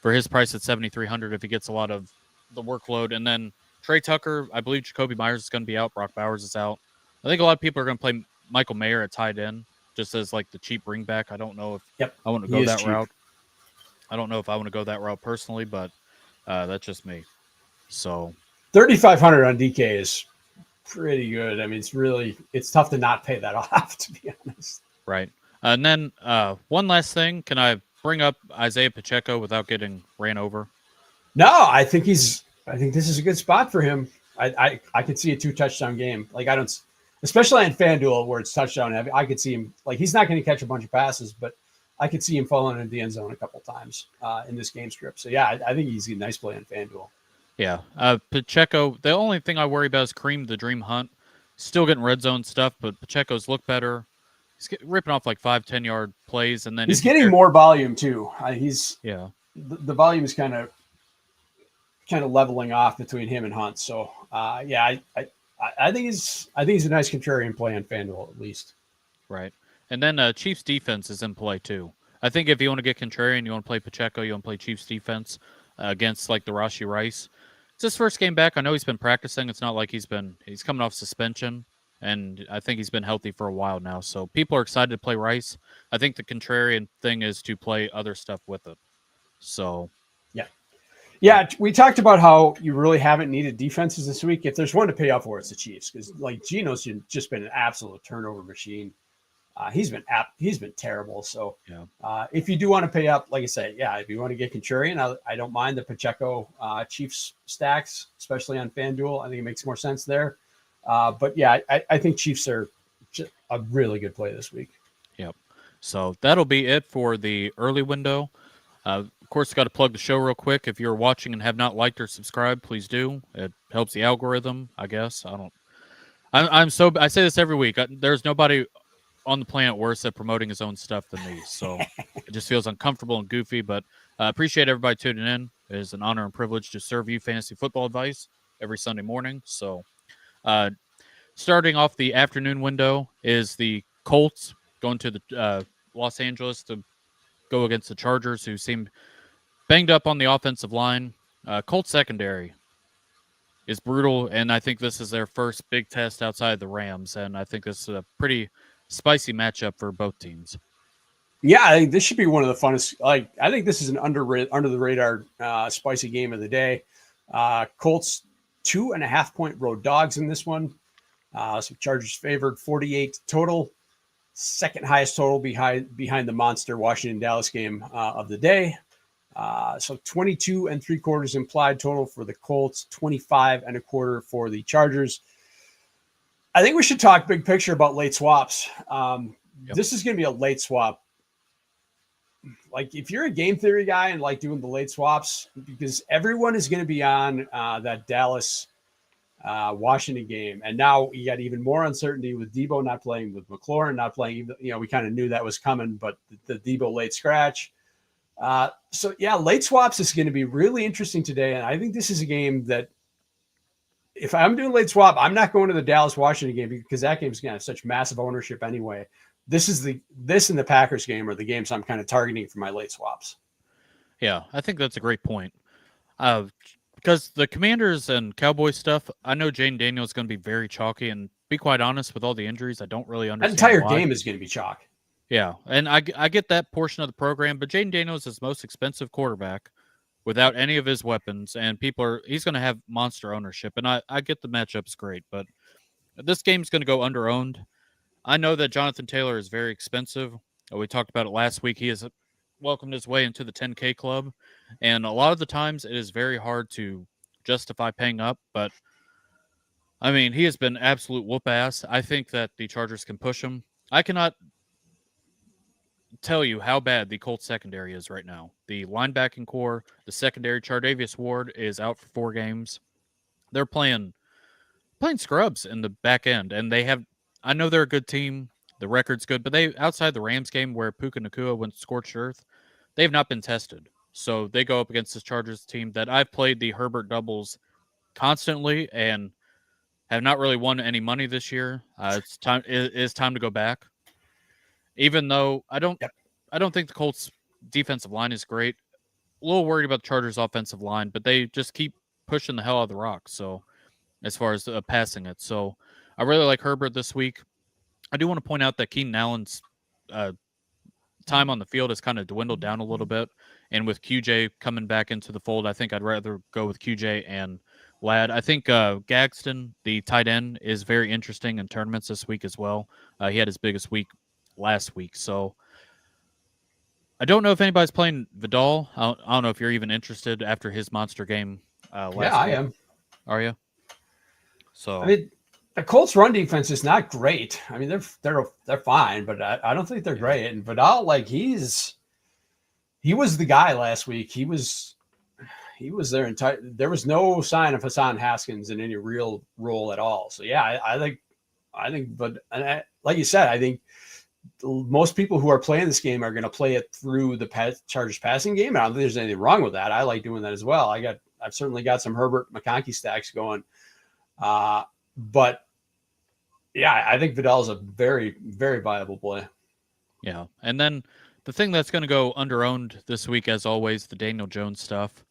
[SPEAKER 1] for his price at 7,300, if he gets a lot of the workload. And then Trey Tucker, I believe Jacoby Myers is going to be out. Brock Bowers is out. I think a lot of people are going to play Michael Mayer at tight end just as like the cheap bring back. I don't know if I want to go that route. I don't know if I want to go that route personally, but that's just me. So
[SPEAKER 2] 3,500 on DK is pretty good. I mean, it's tough to not pay that off, to be honest.
[SPEAKER 1] Right. And then one last thing, can I bring up Isaiah Pacheco without getting ran over?
[SPEAKER 2] No, I think this is a good spot for him. I could see a 2-touchdown game. Like especially on FanDuel where it's touchdown heavy, I could see him, like, he's not going to catch a bunch of passes, but I could see him falling into the end zone a couple times in this game script. So yeah, I think he's a nice play on FanDuel.
[SPEAKER 1] Yeah. Pacheco, the only thing I worry about is Kareem the Dream Hunt. Still getting red zone stuff, but Pacheco's look better. He's ripping off like 5-10 yard plays, and then
[SPEAKER 2] he's getting more volume too. The volume is kind of leveling off between him and Hunt. So I think he's a nice contrarian play on FanDuel at least.
[SPEAKER 1] Right. And then Chiefs defense is in play too. I think if you want to get contrarian, you want to play Pacheco, you want to play Chiefs defense against like the Rashee Rice. It's his first game back. I know he's been practicing. It's not like he's coming off suspension, and I think he's been healthy for a while now. So people are excited to play Rice. I think the contrarian thing is to play other stuff with it. So
[SPEAKER 2] yeah, we talked about how you really haven't needed defenses this week. If there's one to pay up for, it's the Chiefs, because like Geno's just been an absolute turnover machine. He's been terrible. So if you do want to pay up, like I say, if you want to get contrarian, I don't mind the Pacheco Chiefs stacks, especially on FanDuel. I think it makes more sense there. But yeah, I think Chiefs are a really good play this week.
[SPEAKER 1] Yep. So that'll be it for the early window. Of course, got to plug the show real quick. If you're watching and have not liked or subscribed, please do. It helps the algorithm, I guess. I say this every week. There's nobody on the planet worse at promoting his own stuff than me. So it just feels uncomfortable and goofy, but I appreciate everybody tuning in. It is an honor and privilege to serve you fantasy football advice every Sunday morning. So starting off the afternoon window is the Colts going to the Los Angeles to go against the Chargers, who seem banged up on the offensive line. Colts secondary is brutal, and I think this is their first big test outside the Rams, and I think this is a pretty spicy matchup for both teams.
[SPEAKER 2] Yeah, I think this should be one of the funnest. Like, I think this is an under the radar spicy game of the day. Colts 2.5-point road dogs in this one. So Chargers favored 48 total. Second highest total behind the monster Washington-Dallas game of the day. So 22.75 implied total for the Colts, 25.25 for the Chargers. I think we should talk big picture about late swaps. This is going to be a late swap. Like, if you're a game theory guy and like doing the late swaps, because everyone is going to be on that Dallas Washington game. And now you got even more uncertainty with Debo not playing, with McLaurin not playing. We kind of knew that was coming, but the Debo late scratch. So yeah, late swaps is going to be really interesting today. And I think this is a game that, if I'm doing late swap, I'm not going to the Dallas Washington game, because that game's going to have such massive ownership anyway. This and the Packers game are the games I'm kind of targeting for my late swaps.
[SPEAKER 1] Yeah, I think that's a great point. Because the Commanders and Cowboys stuff, I know Jane Daniels is going to be very chalky, and be quite honest, with all the injuries, I don't really understand.
[SPEAKER 2] That entire game is going to be chalk.
[SPEAKER 1] Yeah, and I get that portion of the program, but Jane Daniels is the most expensive quarterback without any of his weapons, and he's going to have monster ownership, and I get the matchup's great, but this game's going to go under-owned. I know that Jonathan Taylor is very expensive. We talked about it last week. He has welcomed his way into the 10K club, and a lot of the times it is very hard to justify paying up. But I mean, he has been absolute whoop ass. I think that the Chargers can push him. I cannot tell you how bad the Colts secondary is right now. The linebacking core, the secondary, Chardavius Ward is out for 4 games. They're playing scrubs in the back end, and they have. I know they're a good team. The record's good, but they outside the Rams game where Puka Nakua went scorched earth, they have not been tested. So they go up against this Chargers team that I've played the Herbert doubles constantly and have not really won any money this year. It's time. It is time to go back. Even though I don't think the Colts defensive line is great. A little worried about the Chargers offensive line, but they just keep pushing the hell out of the rock. So as far as passing it, so I really like Herbert this week. I do want to point out that Keenan Allen's time on the field has kind of dwindled down a little bit, and with QJ coming back into the fold, I think I'd rather go with QJ and Ladd. I think Gagston, the tight end, is very interesting in tournaments this week as well. He had his biggest week last week, so I don't know if anybody's playing Vidal. I don't know if you're even interested after his monster game last week.
[SPEAKER 2] I am.
[SPEAKER 1] Are you? So
[SPEAKER 2] I mean, the Colts' run defense is not great. I mean, they're fine, but I don't think they're great. And Vidal, like he was the guy last week. He was their entire. There was no sign of Hassan Haskins in any real role at all. So yeah, I think, but like you said, I think most people who are playing this game are going to play it through the Chargers passing game. And I don't think there's anything wrong with that. I like doing that as well. I've certainly got some Herbert McConkey stacks going. But yeah, I think Vidal is a very, very viable play.
[SPEAKER 1] Yeah. And then the thing that's going to go under-owned this week, as always, the Daniel Jones stuff.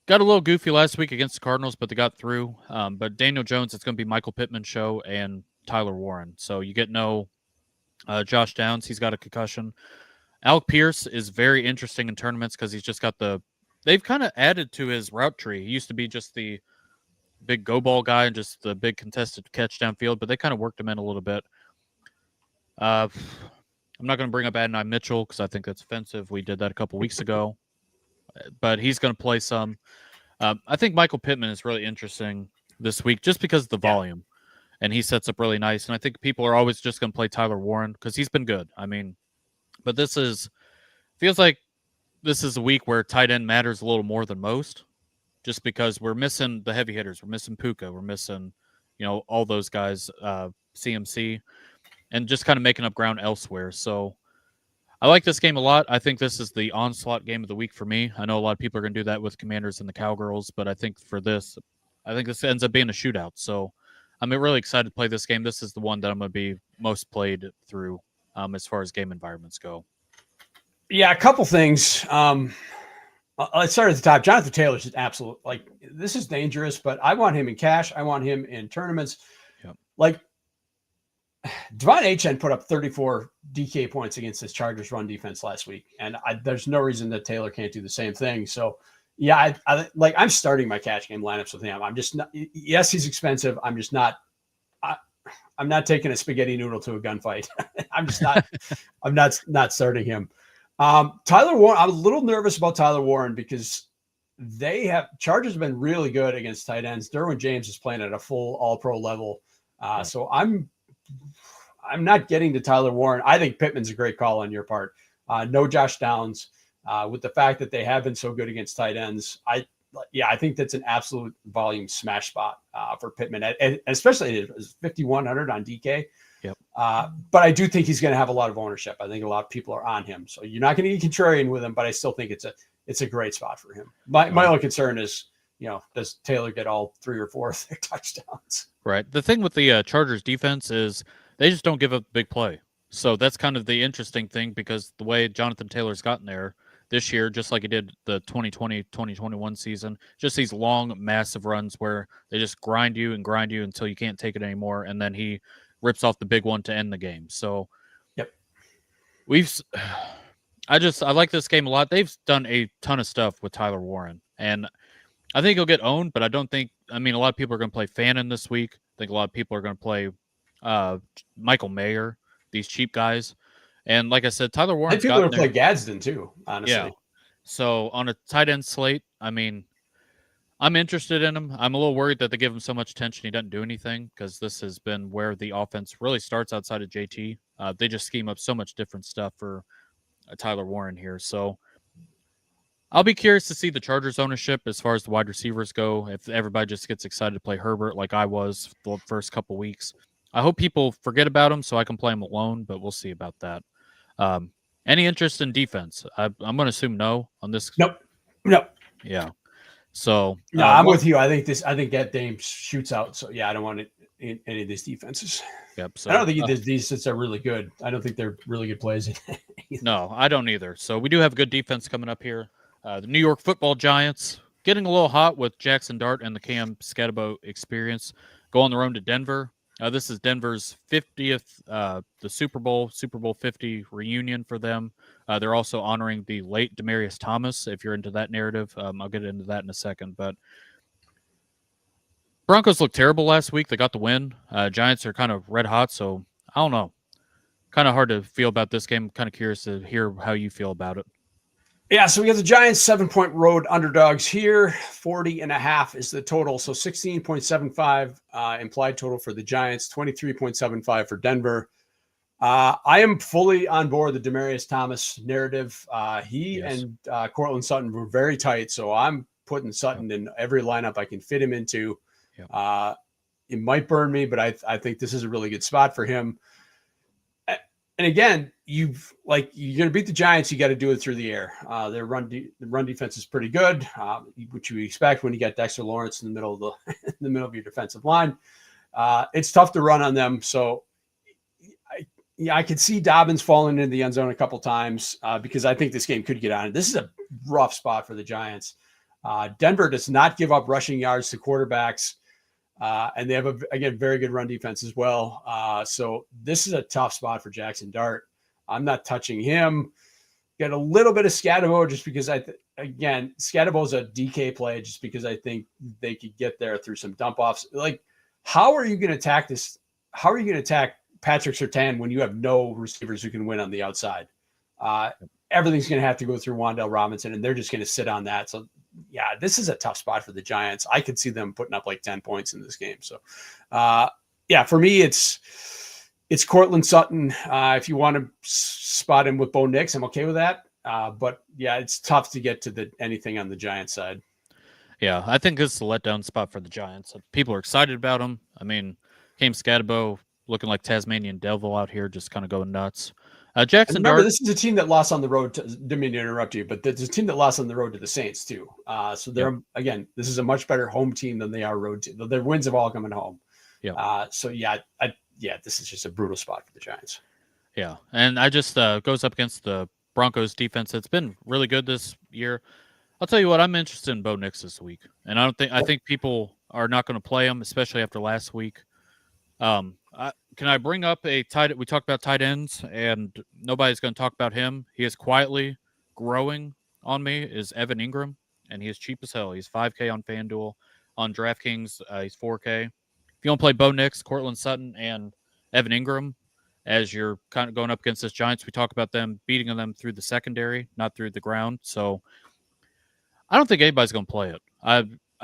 [SPEAKER 1] Got a little goofy last week against the Cardinals, but they got through. But Daniel Jones, it's going to be Michael Pittman's show and Tyler Warren. So you get no Josh Downs. He's got a concussion. Alec Pierce is very interesting in tournaments because he's just got they've kind of added to his route tree. He used to be just the big go ball guy and just the big contested catch downfield, but they kind of worked him in a little bit. I'm not going to bring up Adonai Mitchell because I think that's offensive. We did that a couple weeks ago, but he's going to play some. I think Michael Pittman is really interesting this week just because of the volume, and he sets up really nice. And I think people are always just going to play Tyler Warren because he's been good. I mean, but feels like this is a week where tight end matters a little more than most. Just because we're missing the heavy hitters. We're missing Puka. We're missing, all those guys, CMC, and just kind of making up ground elsewhere. So I like this game a lot. I think this is the onslaught game of the week for me. I know a lot of people are going to do that with Commanders and the Cowgirls, but I think this ends up being a shootout. So I'm really excited to play this game. This is the one that I'm going to be most played through as far as game environments go.
[SPEAKER 2] Yeah, a couple things. Let's start at the top. Jonathan Taylor's an absolute, this is dangerous, but I want him in cash. I want him in tournaments.
[SPEAKER 1] Yep.
[SPEAKER 2] Like, Devon Achane put up 34 DK points against this Chargers run defense last week, and there's no reason that Taylor can't do the same thing. So, yeah, I'm starting my cash game lineups with him. I'm just not. Yes, he's expensive. I'm just not. I'm not taking a spaghetti noodle to a gunfight. I'm just not. I'm not starting him. Tyler Warren, I'm a little nervous about Tyler Warren because Chargers have been really good against tight ends. Derwin James is playing at a full all-pro level. So I'm not getting to Tyler Warren. I think Pittman's a great call on your part. No Josh Downs. With the fact that they have been so good against tight ends, I think that's an absolute volume smash spot for Pittman, and especially at 5,100 on DK.
[SPEAKER 1] Yep.
[SPEAKER 2] But I do think he's going to have a lot of ownership. I think a lot of people are on him, so you're not going to get contrarian with him. But I still think it's a great spot for him. My only concern is, does Taylor get all 3 or 4 of their touchdowns?
[SPEAKER 1] Right. The thing with the Chargers defense is they just don't give up big play. So that's kind of the interesting thing because the way Jonathan Taylor's gotten there this year, just like he did the 2020-2021 season, just these long, massive runs where they just grind you until you can't take it anymore, and then he rips off the big one to end the game. So,
[SPEAKER 2] yep,
[SPEAKER 1] I like this game a lot. They've done a ton of stuff with Tyler Warren, and I think he'll get owned. But I don't think. I mean, a lot of people are going to play Fannin this week. I think a lot of people are going to play Michael Mayer, these cheap guys, And like I said, Tyler
[SPEAKER 2] I
[SPEAKER 1] Warren's
[SPEAKER 2] think people
[SPEAKER 1] gotten
[SPEAKER 2] are play
[SPEAKER 1] there.
[SPEAKER 2] Gadsden too, honestly.
[SPEAKER 1] Yeah. So on a tight end slate, I mean, I'm interested in him. I'm a little worried that they give him so much attention he doesn't do anything, because this has been where the offense really starts outside of JT. They just scheme up so much different stuff for Tyler Warren here. So I'll be curious to see the Chargers ownership as far as the wide receivers go. If everybody just gets excited to play Herbert like I was the first couple weeks, I hope people forget about him so I can play him alone, but we'll see about that. Um, any interest in defense? I'm going to assume no on this.
[SPEAKER 2] Nope.
[SPEAKER 1] Yeah. So
[SPEAKER 2] no, I'm with you. I think that Dame shoots out. So yeah, I don't want it in any of these defenses.
[SPEAKER 1] Yep. So
[SPEAKER 2] I don't think these defenses are really good. I don't think they're really good plays.
[SPEAKER 1] No, I don't either. So we do have good defense coming up here. The New York Football Giants getting a little hot with Jackson Dart and the Cam Scatabo experience. Go on the road to Denver. This is Denver's 50th, the Super Bowl 50 reunion for them. They're also honoring the late Demaryius Thomas, if you're into that narrative. I'll get into that in a second. But Broncos looked terrible last week. They got the win. Giants are kind of red hot, so I don't know. Kind of hard to feel about this game. Kind of curious to hear how you feel about it.
[SPEAKER 2] Yeah, so we got the Giants 7-point road underdogs here. 40.5 is the total. So 16.75 implied total for the Giants, 23.75 for Denver. I am fully on board the Demaryius Thomas narrative. He and Cortland Sutton were very tight, so I'm putting Sutton in every lineup I can fit him into. It might burn me, but I think this is a really good spot for him. And again, you're going to beat the Giants. You got to do it through the air. Their run defense is pretty good, which you expect when you got Dexter Lawrence in the middle of in the middle of your defensive line. It's tough to run on them. So I could see Dobbins falling into the end zone a couple times because I think this game could get on. This is a rough spot for the Giants. Denver does not give up rushing yards to quarterbacks. And they have, again, very good run defense as well. So this is a tough spot for Jackson Dart. I'm not touching him. Get a little bit of Scatabo just because again, Scatabo is a DK play just because I think they could get there through some dump offs. Like, how are you going to attack this? How are you going to attack Patrick Surtain when you have no receivers who can win on the outside? Everything's going to have to go through Wan'Dale Robinson, and they're just going to sit on that. So, yeah, this is a tough spot for the Giants. I could see them putting up like 10 points in this game. So, for me, it's Cortland Sutton. If you want to spot him with Bo Nix, I'm okay with that. But, yeah, it's tough to get to anything on the Giants side.
[SPEAKER 1] Yeah, I think this is a letdown spot for the Giants. People are excited about him. I mean, Cam Scatabo looking like Tasmanian devil out here, just kind of going nuts. Jackson
[SPEAKER 2] remember,
[SPEAKER 1] Dart.
[SPEAKER 2] This is a team that lost on the road. Didn't mean to interrupt you, but there's a team that lost on the road to the Saints too. So they're again, this is a much better home team than they are road team. Their wins have all come at home. Yeah. This is just a brutal spot for the Giants.
[SPEAKER 1] Yeah, and I just goes up against the Broncos defense. It's been really good this year. I'll tell you what, I'm interested in Bo Nix this week, and I think people are not going to play him, especially after last week. Can I bring up a tight? We talked about tight ends, and nobody's going to talk about him. He is quietly growing on me. Is Evan Ingram, and he is cheap as hell. He's $5K on FanDuel, on DraftKings. He's $4K. If you want to play Bo Nix, Cortland Sutton, and Evan Ingram, as you're kind of going up against this Giants, we talk about them beating them through the secondary, not through the ground. So I don't think anybody's going to play it.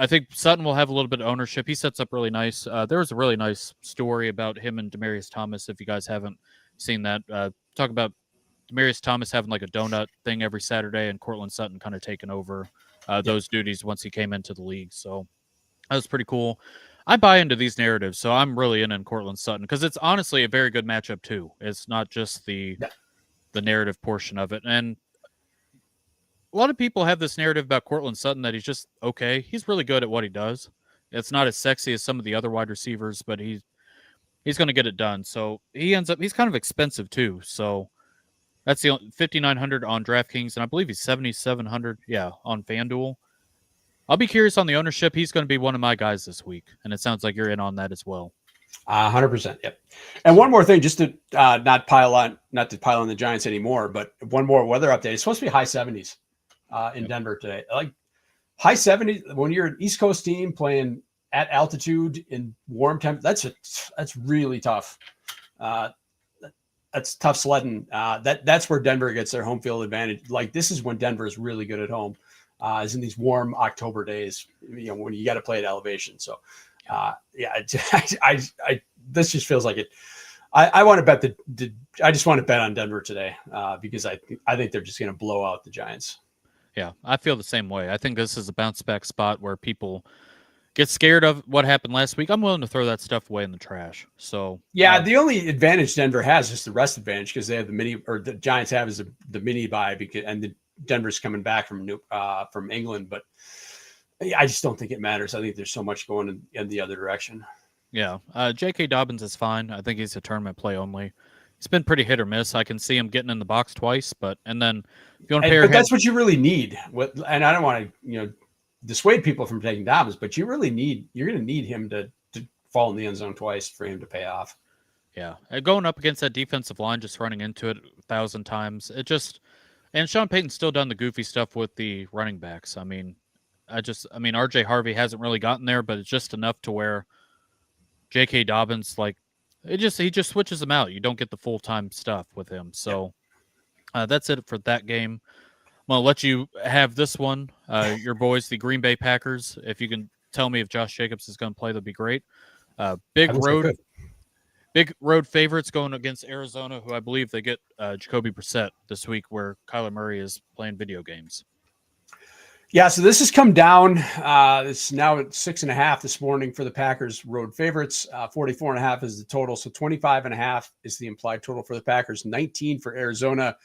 [SPEAKER 1] I think Sutton will have a little bit of ownership. He sets up really nice. There was a really nice story about him and Demaryius Thomas. If you guys haven't seen that, talk about Demaryius Thomas having like a donut thing every Saturday and Cortland Sutton kind of taking over those duties once he came into the league. So that was pretty cool. I buy into these narratives, so I'm really in Cortland Sutton because it's honestly a very good matchup too. It's not just the narrative portion of it. And a lot of people have this narrative about Cortland Sutton that he's just okay. He's really good at what he does. It's not as sexy as some of the other wide receivers, but he's going to get it done. So he's kind of expensive too. So that's the $5,900 on DraftKings, and I believe he's $7,700, on FanDuel. I'll be curious on the ownership. He's going to be one of my guys this week, and it sounds like you're in on that as well.
[SPEAKER 2] 100%. Yep. And one more thing, just to not to pile on the Giants anymore, but one more weather update. It's supposed to be high 70s in Denver today. Like high 70s when you're an East Coast team playing at altitude in warm temp. That's really tough. That's that's tough sledding. That's where Denver gets their home field advantage. Like this is when Denver is really good at home, is in these warm October days. When you got to play at elevation. So, this just feels like it. I want to bet I just want to bet on Denver today because I think they're just going to blow out the Giants.
[SPEAKER 1] Yeah, I feel the same way. I think this is a bounce back spot where people get scared of what happened last week. I'm willing to throw that stuff away in the trash. So
[SPEAKER 2] the only advantage Denver has is the rest advantage because they have the Giants have is the mini bye and the Denver's coming back from England, but I just don't think it matters. I think there's so much going in the other direction.
[SPEAKER 1] Yeah, J.K. Dobbins is fine. I think he's a tournament play only. He's been pretty hit or miss. I can see him getting in the box twice, and then if you want to pair,
[SPEAKER 2] that's what you really need. And I don't want to dissuade people from taking Dobbins, but you're going to need him to fall in the end zone twice for him to pay off.
[SPEAKER 1] Yeah, going up against that defensive line, just running into it 1,000 times, and Sean Payton's still done the goofy stuff with the running backs. I mean, R.J. Harvey hasn't really gotten there, but it's just enough to where J.K. Dobbins, he just switches them out. You don't get the full-time stuff with him. So that's it for that game. I'm going to let you have this one. Your boys, the Green Bay Packers. If you can tell me if Josh Jacobs is going to play, that'd be great. Big road favorites going against Arizona, who I believe they get Jacoby Brissett this week, where Kyler Murray is playing video games.
[SPEAKER 2] Yeah, so this has come down. It's now at 6.5 this morning for the Packers road favorites. 44.5 is the total. So 25.5 is the implied total for the Packers. 19 for Arizona.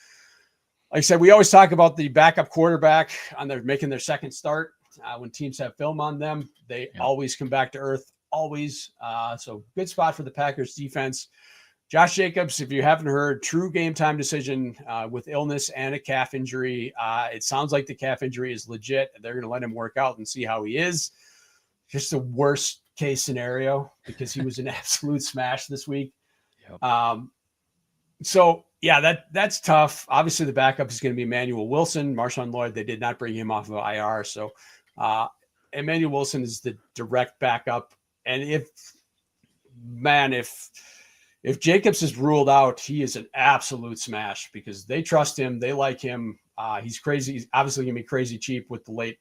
[SPEAKER 2] Like I said, we always talk about the backup quarterback making their second start. When teams have film on them, they always come back to earth. Always. So good spot for the Packers defense. Josh Jacobs, if you haven't heard, true game time decision with illness and a calf injury. It sounds like the calf injury is legit. They're going to let him work out and see how he is. Just the worst case scenario because he was an absolute smash this week. Yep. That's tough. Obviously, the backup is going to be Emmanuel Wilson. Marshawn Lloyd, they did not bring him off of IR. So Emmanuel Wilson is the direct backup. And if Jacobs is ruled out, he is an absolute smash because they trust him. They like him. He's crazy. He's obviously going to be crazy cheap with the late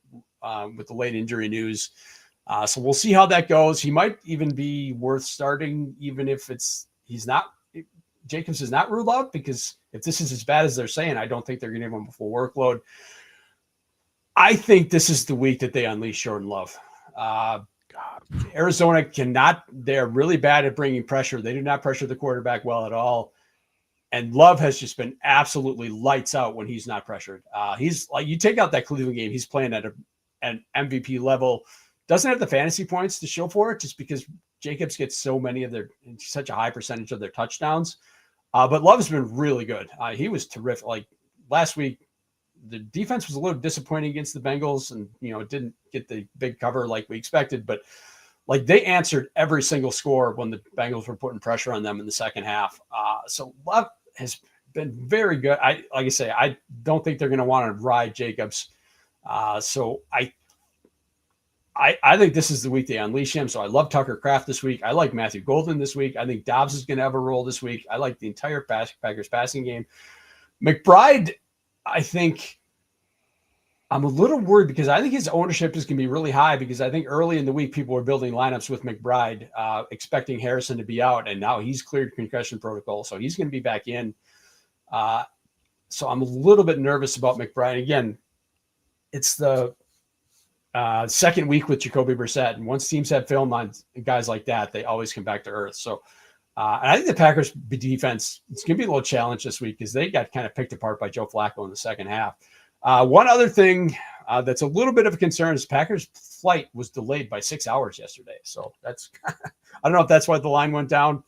[SPEAKER 2] injury news. So we'll see how that goes. He might even be worth starting, even if Jacobs is not ruled out, because if this is as bad as they're saying, I don't think they're going to give him a full workload. I think this is the week that they unleash Jordan Love. Arizona they're really bad at bringing pressure. They do not pressure the quarterback well at all. And Love has just been absolutely lights out when he's not pressured. He's like, you take out that Cleveland game, he's playing at an MVP level. Doesn't have the fantasy points to show for it just because Jacobs gets such a high percentage of their touchdowns. But Love has been really good. He was terrific. Like last week, the defense was a little disappointing against the Bengals and, didn't get the big cover like we expected, but they answered every single score when the Bengals were putting pressure on them in the second half. So Love has been very good. Like I say, I don't think they're going to want to ride Jacobs. So I think this is the week they unleash him. So I love Tucker Kraft this week. I like Matthew Golden this week. I think Dobbs is going to have a role this week. I like the entire Packers passing game. McBride, I think I'm a little worried because I think his ownership is going to be really high because I think early in the week people were building lineups with McBride, expecting Harrison to be out, and now he's cleared concussion protocol, so he's going to be back in. So I'm a little bit nervous about McBride. Again, it's the second week with Jacoby Brissett, and once teams have film on guys like that, they always come back to earth. So and I think the Packers defense, it's going to be a little challenge this week because they got kind of picked apart by Joe Flacco in the second half. One other thing that's a little bit of a concern is Packers flight was delayed by 6 hours yesterday. So that's, I don't know if that's why the line went down.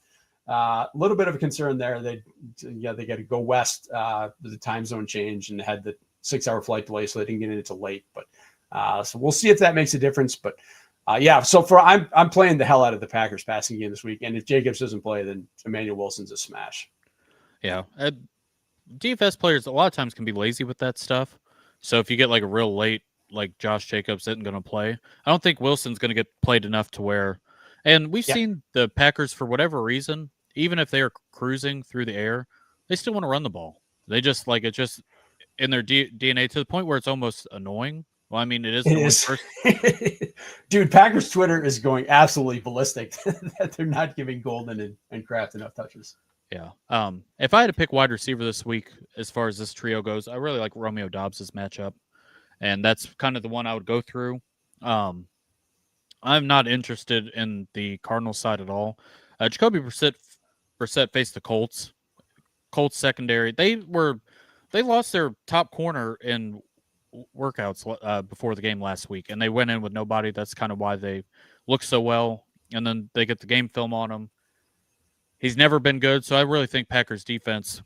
[SPEAKER 2] A little bit of a concern there. They got to go west with the time zone change and had the 6 hour flight delay, so they didn't get it until late. But so we'll see if that makes a difference. But so I'm playing the hell out of the Packers passing game this week. And if Jacobs doesn't play, then Emmanuel Wilson's a smash. Yeah.
[SPEAKER 1] DFS players a lot of times can be lazy with that stuff. So if you get a real late, like Josh Jacobs isn't going to play, I don't think Wilson's going to get played enough to where, and we've seen the Packers for whatever reason, even if they are cruising through the air, they still want to run the ball. They just like it's just in their DNA to the point where it's almost annoying. Well, I mean, it is annoying first.
[SPEAKER 2] Dude, Packers Twitter is going absolutely ballistic that they're not giving Golden and Kraft enough touches.
[SPEAKER 1] Yeah. If I had to pick wide receiver this week, as far as this trio goes, I really like Romeo Dobbs' matchup, and that's kind of the one I would go through. I'm not interested in the Cardinals side at all. Jacoby Brissett faced the Colts. Colts secondary. They lost their top corner in workouts before the game last week, and they went in with nobody. That's kind of why they look so well. And then they get the game film on him. He's never been good, so I really think Packers defense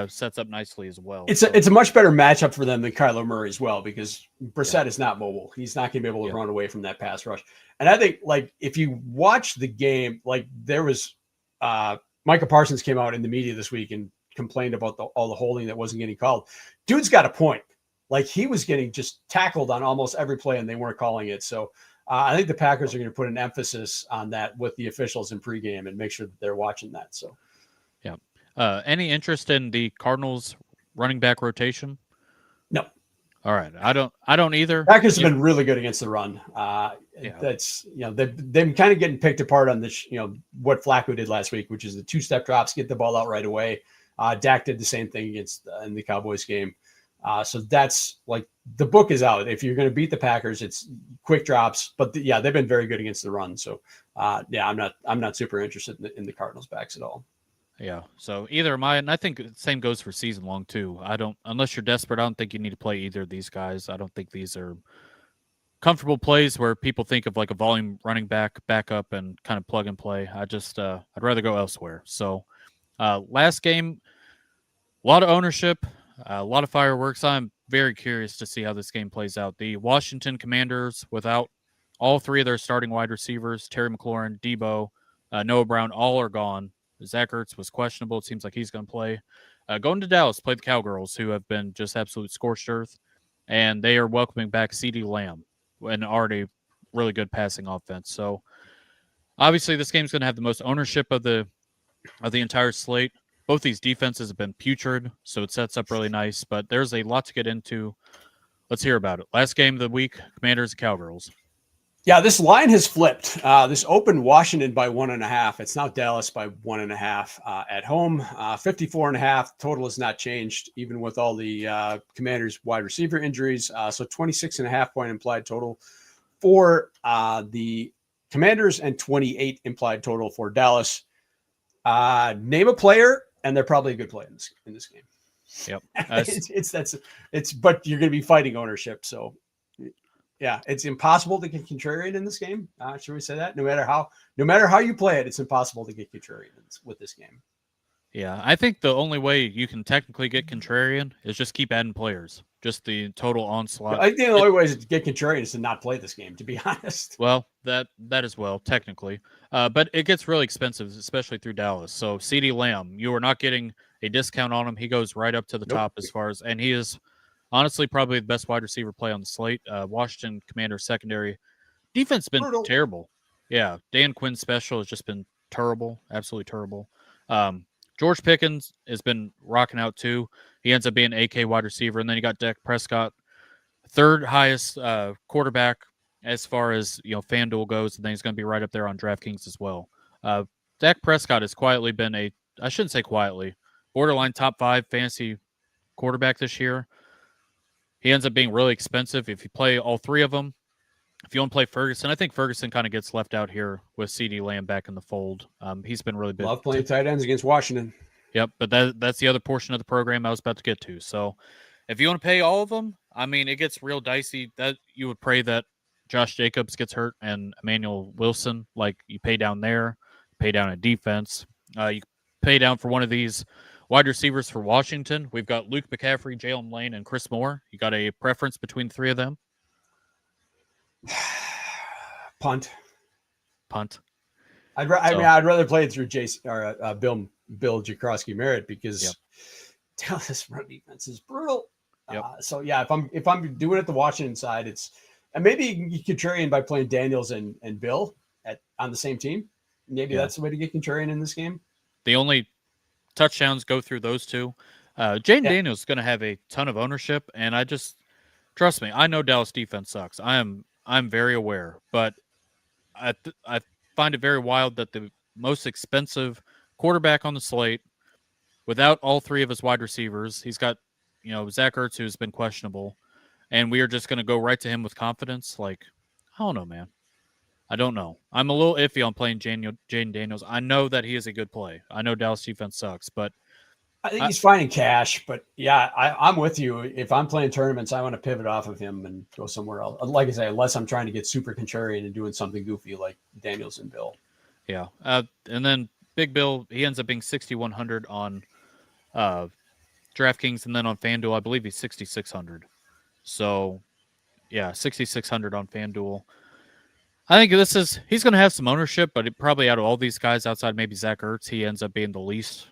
[SPEAKER 1] sets up nicely as well.
[SPEAKER 2] It's a much better matchup for them than Kyler Murray as well, because Brissett is not mobile. He's not going to be able to run away from that pass rush. And I think, like, if you watch the game, like there was Micah Parsons came out in the media this week and complained about all the holding that wasn't getting called. Dude's got a point. Like, he was getting just tackled on almost every play, and they weren't calling it. So I think the Packers are going to put an emphasis on that with the officials in pregame and make sure that they're watching that. So,
[SPEAKER 1] yeah. Any interest in the Cardinals running back rotation?
[SPEAKER 2] No.
[SPEAKER 1] All right. I don't either.
[SPEAKER 2] Packers have been really good against the run. That's, they've been kind of getting picked apart on this, what Flacco did last week, which is the 2-step drops, get the ball out right away. Dak did the same thing against in the Cowboys game. So that's like the book is out. If you're going to beat the Packers, it's quick drops. But they've been very good against the run. So I'm not super interested in the Cardinals backs at all.
[SPEAKER 1] Yeah. So either am I, and I think the same goes for season long too. Unless you're desperate, I don't think you need to play either of these guys. I don't think these are comfortable plays where people think of like a volume running backup and kind of plug and play. I'd rather go elsewhere. So last game, a lot of ownership. A lot of fireworks. I'm very curious to see how this game plays out. The Washington Commanders, without all three of their starting wide receivers, Terry McLaurin, Debo, Noah Brown, all are gone. Zach Ertz was questionable. It seems like he's going to play. Going to Dallas, play the Cowgirls, who have been just absolute scorched earth, and they are welcoming back CeeDee Lamb, an already really good passing offense. So obviously this game's going to have the most ownership of the entire slate. Both these defenses have been putrid, so it sets up really nice. But there's a lot to get into. Let's hear about it. Last game of the week, Commanders and Cowgirls.
[SPEAKER 2] Yeah, this line has flipped. This opened Washington by 1.5. It's now Dallas by 1.5 at home. 54.5. Total has not changed, even with all the Commanders wide receiver injuries. So 26.5 point implied total for the Commanders and 28 implied total for Dallas. Name a player, and they're probably a good player in this game.
[SPEAKER 1] Yep.
[SPEAKER 2] But you're going to be fighting ownership. So yeah, it's impossible to get contrarian in this game. Should we say that? No matter how you play it, it's impossible to get contrarian with this game.
[SPEAKER 1] Yeah, I think the only way you can technically get contrarian is just keep adding players. Just the total onslaught.
[SPEAKER 2] I think the only way to get contrarian is to not play this game, to be honest.
[SPEAKER 1] Well, that as well, technically. But it gets really expensive, especially through Dallas. So CeeDee Lamb, you are not getting a discount on him. He goes right up to the top as far as, and he is honestly probably the best wide receiver play on the slate. Washington Commanders secondary defense has been terrible. Yeah, Dan Quinn's special has just been terrible, absolutely terrible. George Pickens has been rocking out too. He ends up being AK wide receiver, and then you got Dak Prescott, third highest quarterback as far as FanDuel goes, and then he's going to be right up there on DraftKings as well. Dak Prescott has quietly been I shouldn't say quietly, borderline top 5 fantasy quarterback this year. He ends up being really expensive if you play all three of them. If you want to play Ferguson, I think Ferguson kind of gets left out here with CeeDee Lamb back in the fold. He's been really big.
[SPEAKER 2] Love playing tight ends against Washington.
[SPEAKER 1] Yep, but that's the other portion of the program I was about to get to. So if you want to pay all of them, I mean, it gets real dicey. That you would pray that Josh Jacobs gets hurt and Emmanuel Wilson, like you pay down there, pay down at defense. You pay down for one of these wide receivers for Washington. We've got Luke McCaffrey, Jalen Lane, and Chris Moore. You got a preference between the three of them?
[SPEAKER 2] Punt.
[SPEAKER 1] I'd
[SPEAKER 2] rather play it through Jason or Bill Jakrowski Merritt because Dallas run defense is brutal.
[SPEAKER 1] Yep.
[SPEAKER 2] So yeah, if I'm doing it the Washington side, and maybe you can contrarian by playing Daniels and Bill on the same team. Maybe that's the way to get contrarian in this game.
[SPEAKER 1] The only touchdowns go through those two. Jaden
[SPEAKER 2] Yeah.
[SPEAKER 1] Daniels is going to have a ton of ownership, and I just trust me. I know Dallas defense sucks. I'm very aware, but I find it very wild that the most expensive quarterback on the slate, without all three of his wide receivers, he's got Zach Ertz, who's been questionable, and we are just going to go right to him with confidence. Like, I don't know, man. I don't know. I'm a little iffy on playing Jaden Daniels. I know that he is a good play. I know Dallas defense sucks, but
[SPEAKER 2] I think he's fine in cash. But yeah, I'm with you. If I'm playing tournaments, I want to pivot off of him and go somewhere else. Like I say, unless I'm trying to get super contrarian and doing something goofy like Daniels and Bill.
[SPEAKER 1] yeah. And then Big Bill, he ends up being 6,100 on DraftKings, and then on FanDuel, I believe he's 6,600. So, yeah, 6,600 on FanDuel. I think he's going to have some ownership, but probably out of all these guys outside maybe Zach Ertz, he ends up being the least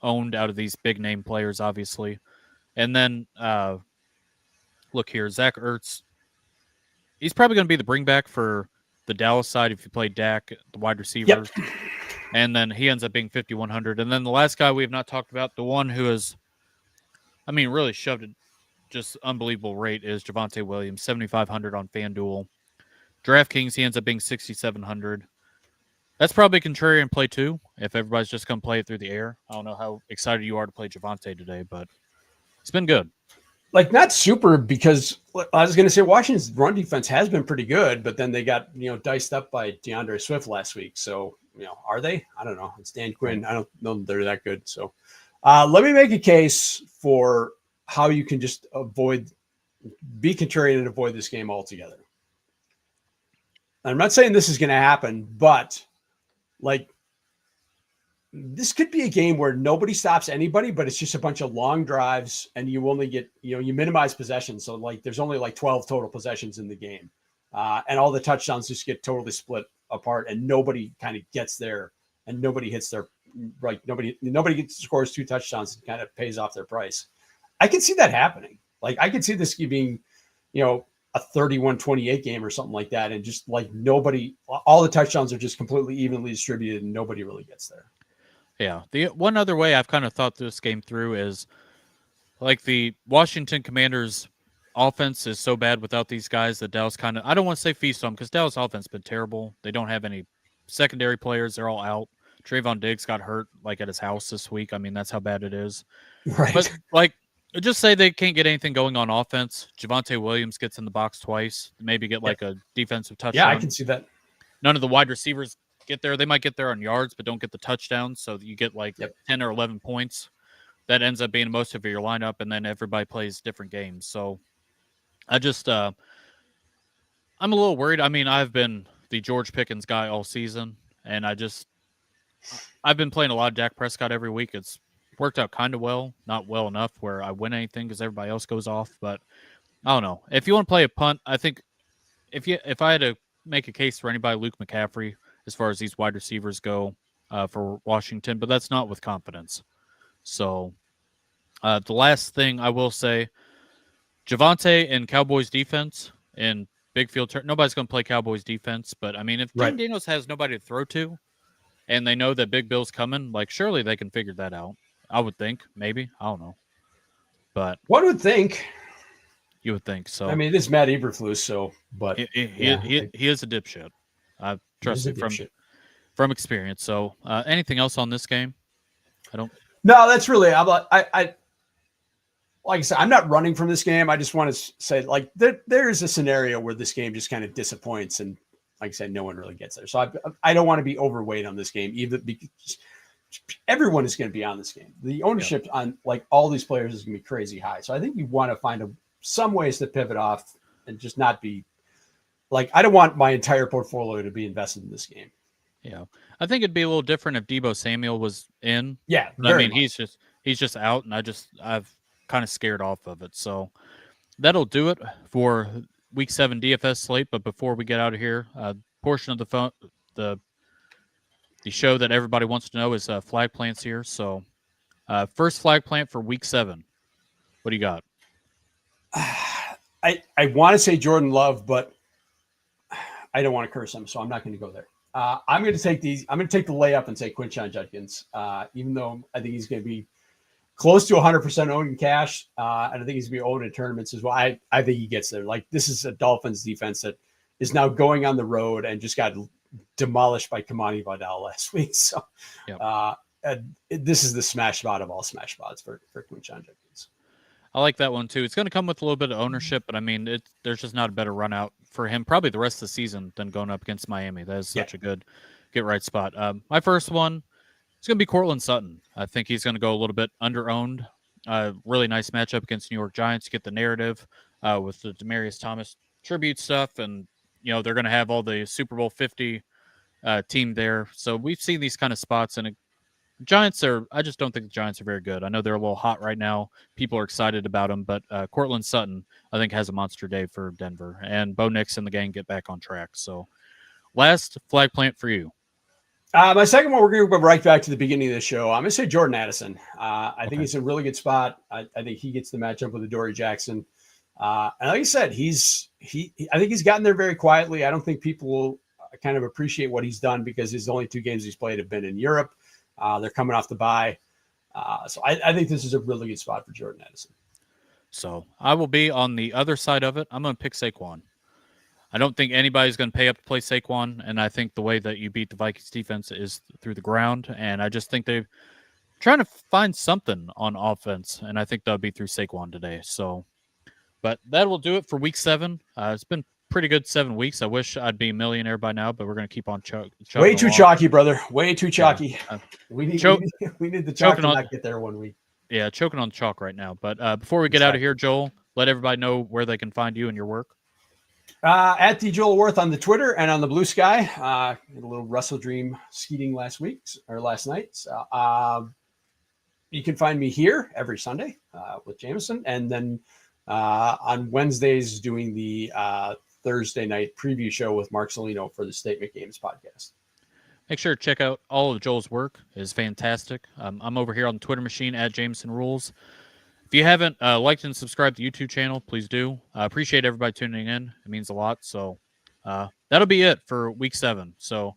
[SPEAKER 1] owned out of these big name players, obviously. And then, look here, Zach Ertz, he's probably going to be the bringback for the Dallas side if you play Dak, the wide receivers.
[SPEAKER 2] Yep.
[SPEAKER 1] And then he ends up being 5,100. And then the last guy we have not talked about, the one who is, really shoved it just unbelievable rate is Javonte Williams, 7,500 on FanDuel. DraftKings, he ends up being 6,700. That's probably a contrarian play too, if everybody's just going to play it through the air. I don't know how excited you are to play Javonte today, but it's been good.
[SPEAKER 2] Like, not super, because I was going to say Washington's run defense has been pretty good, but then they got, diced up by DeAndre Swift last week. So, are they? I don't know. It's Dan Quinn. I don't know that they're that good. So let me make a case for how you can just be contrarian and avoid this game altogether. I'm not saying this is going to happen, but this could be a game where nobody stops anybody, but it's just a bunch of long drives and you only get, you minimize possessions. So there's only 12 total possessions in the game. And all the touchdowns just get totally split apart and nobody kind of gets there and nobody hits their, nobody scores 2 touchdowns and kind of pays off their price. I can see that happening. I could see this being, a 31-28 game or something like that. And just nobody, all the touchdowns are just completely evenly distributed and nobody really gets there.
[SPEAKER 1] Yeah. The one other way I've kind of thought this game through is the Washington Commanders offense is so bad without these guys that Dallas kind of, I don't want to say feast on them because Dallas offense has been terrible. They don't have any secondary players. They're all out. Trayvon Diggs got hurt at his house this week. That's how bad it is.
[SPEAKER 2] Right.
[SPEAKER 1] But just say they can't get anything going on offense. Javonte Williams gets in the box twice, maybe get a defensive touchdown.
[SPEAKER 2] Yeah, I can see that.
[SPEAKER 1] None of the wide receivers get there. They might get there on yards, but don't get the touchdown. So you get 10 or 11 points. That ends up being most of your lineup, and then everybody plays different games. So I just, I'm a little worried. I've been the George Pickens guy all season, and I've been playing a lot of Dak Prescott every week. It's worked out kind of well, not well enough where I win anything because everybody else goes off. But I don't know. If you want to play a punt, I think if I had to make a case for anybody, Luke McCaffrey, as far as these wide receivers go for Washington, but that's not with confidence. So the last thing I will say, Javonte and Cowboys defense in big field, nobody's going to play Cowboys defense. But if Jaden Daniels has nobody to throw to and they know that Big Bill's coming, surely they can figure that out. I would think, maybe. I don't know. But
[SPEAKER 2] one would think.
[SPEAKER 1] You would think so.
[SPEAKER 2] This is Matt Eberflus, so, but
[SPEAKER 1] he is a dipshit. I trust it from experience. So, anything else on this game?
[SPEAKER 2] No, that's really. I like I said, I'm not running from this game. I just want to say, there is a scenario where this game just kind of disappoints, and like I said, no one really gets there. So I don't want to be overweight on this game, even because everyone is going to be on this game. The ownership on all these players is going to be crazy high. So I think you want to find some ways to pivot off and just not be I don't want my entire portfolio to be invested in this game.
[SPEAKER 1] Yeah. I think it'd be a little different if Deebo Samuel was in.
[SPEAKER 2] Yeah.
[SPEAKER 1] He's just out, and I've kind of scared off of it. So that'll do it for Week 7 DFS slate. But before we get out of here, portion of the show that everybody wants to know is flag plants here. So first flag plant for Week 7. What do you got?
[SPEAKER 2] I want to say Jordan Love, but I don't want to curse him, so I'm not going to go there. I'm going to take these. I'm going to take the layup and say Quinshon Judkins, even though I think he's going to be close to 100% owned in cash. And I think he's going to be owned in tournaments as well. I think he gets there. Like, this is a Dolphins defense that is now going on the road and just got demolished by Kamani Vidal last week. So this is the smash spot of all smash spots for Quinshon Judkins.
[SPEAKER 1] I like that one too. It's going to come with a little bit of ownership, but I mean, there's just not a better run out for him probably the rest of the season than going up against Miami. That is such a good get right spot. My first one is going to be Cortland Sutton. I think he's going to go a little bit under-owned. Really nice matchup against New York Giants. You get the narrative with the Demaryius Thomas tribute stuff, and they're going to have all the Super Bowl 50 team there. So we've seen these kind of spots, and I just don't think the Giants are very good. I know they're a little hot right now. People are excited about them, but Cortland Sutton, I think, has a monster day for Denver. And Bo Nix and the gang get back on track. So last flag plant for you.
[SPEAKER 2] My second one, we're going to go right back to the beginning of the show. I'm going to say Jordan Addison. I think he's a really good spot. I think he gets the matchup with Adoree Jackson. And like I said, I think he's gotten there very quietly. I don't think people will kind of appreciate what he's done because his only 2 games he's played have been in Europe. They're coming off the bye. So I think this is a really good spot for Jordan Addison.
[SPEAKER 1] So I will be on the other side of it. I'm going to pick Saquon. I don't think anybody's going to pay up to play Saquon, and I think the way that you beat the Vikings defense is through the ground, and I just think they're trying to find something on offense, and I think they'll be through Saquon today. So, but that will do it for Week 7. It's been pretty good 7 weeks. I wish I'd be a millionaire by now, but we're going to keep on chugging.
[SPEAKER 2] Way too chalky, brother. Way too chalky.
[SPEAKER 1] Yeah.
[SPEAKER 2] We need the chalk to not get there 1 week.
[SPEAKER 1] Yeah, choking on chalk right now. But before we get out of here, Joel, let everybody know where they can find you and your work.
[SPEAKER 2] At the Joel Wirth on the Twitter and on the Blue Sky. Had a little Russell Dream skeeting last night. So, you can find me here every Sunday with Jameson, and then on Wednesdays doing the Thursday night preview show with Mark Salino for the Statement Games podcast.
[SPEAKER 1] Make sure to check out all of Joel's work. It's fantastic. I'm over here on the Twitter machine at Jameson Rules. If you haven't liked and subscribed to the YouTube channel, please do. I appreciate everybody tuning in. It means a lot. So that'll be it for Week 7. So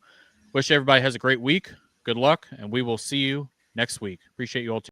[SPEAKER 1] wish everybody has a great week. Good luck, and we will see you next week. Appreciate you all.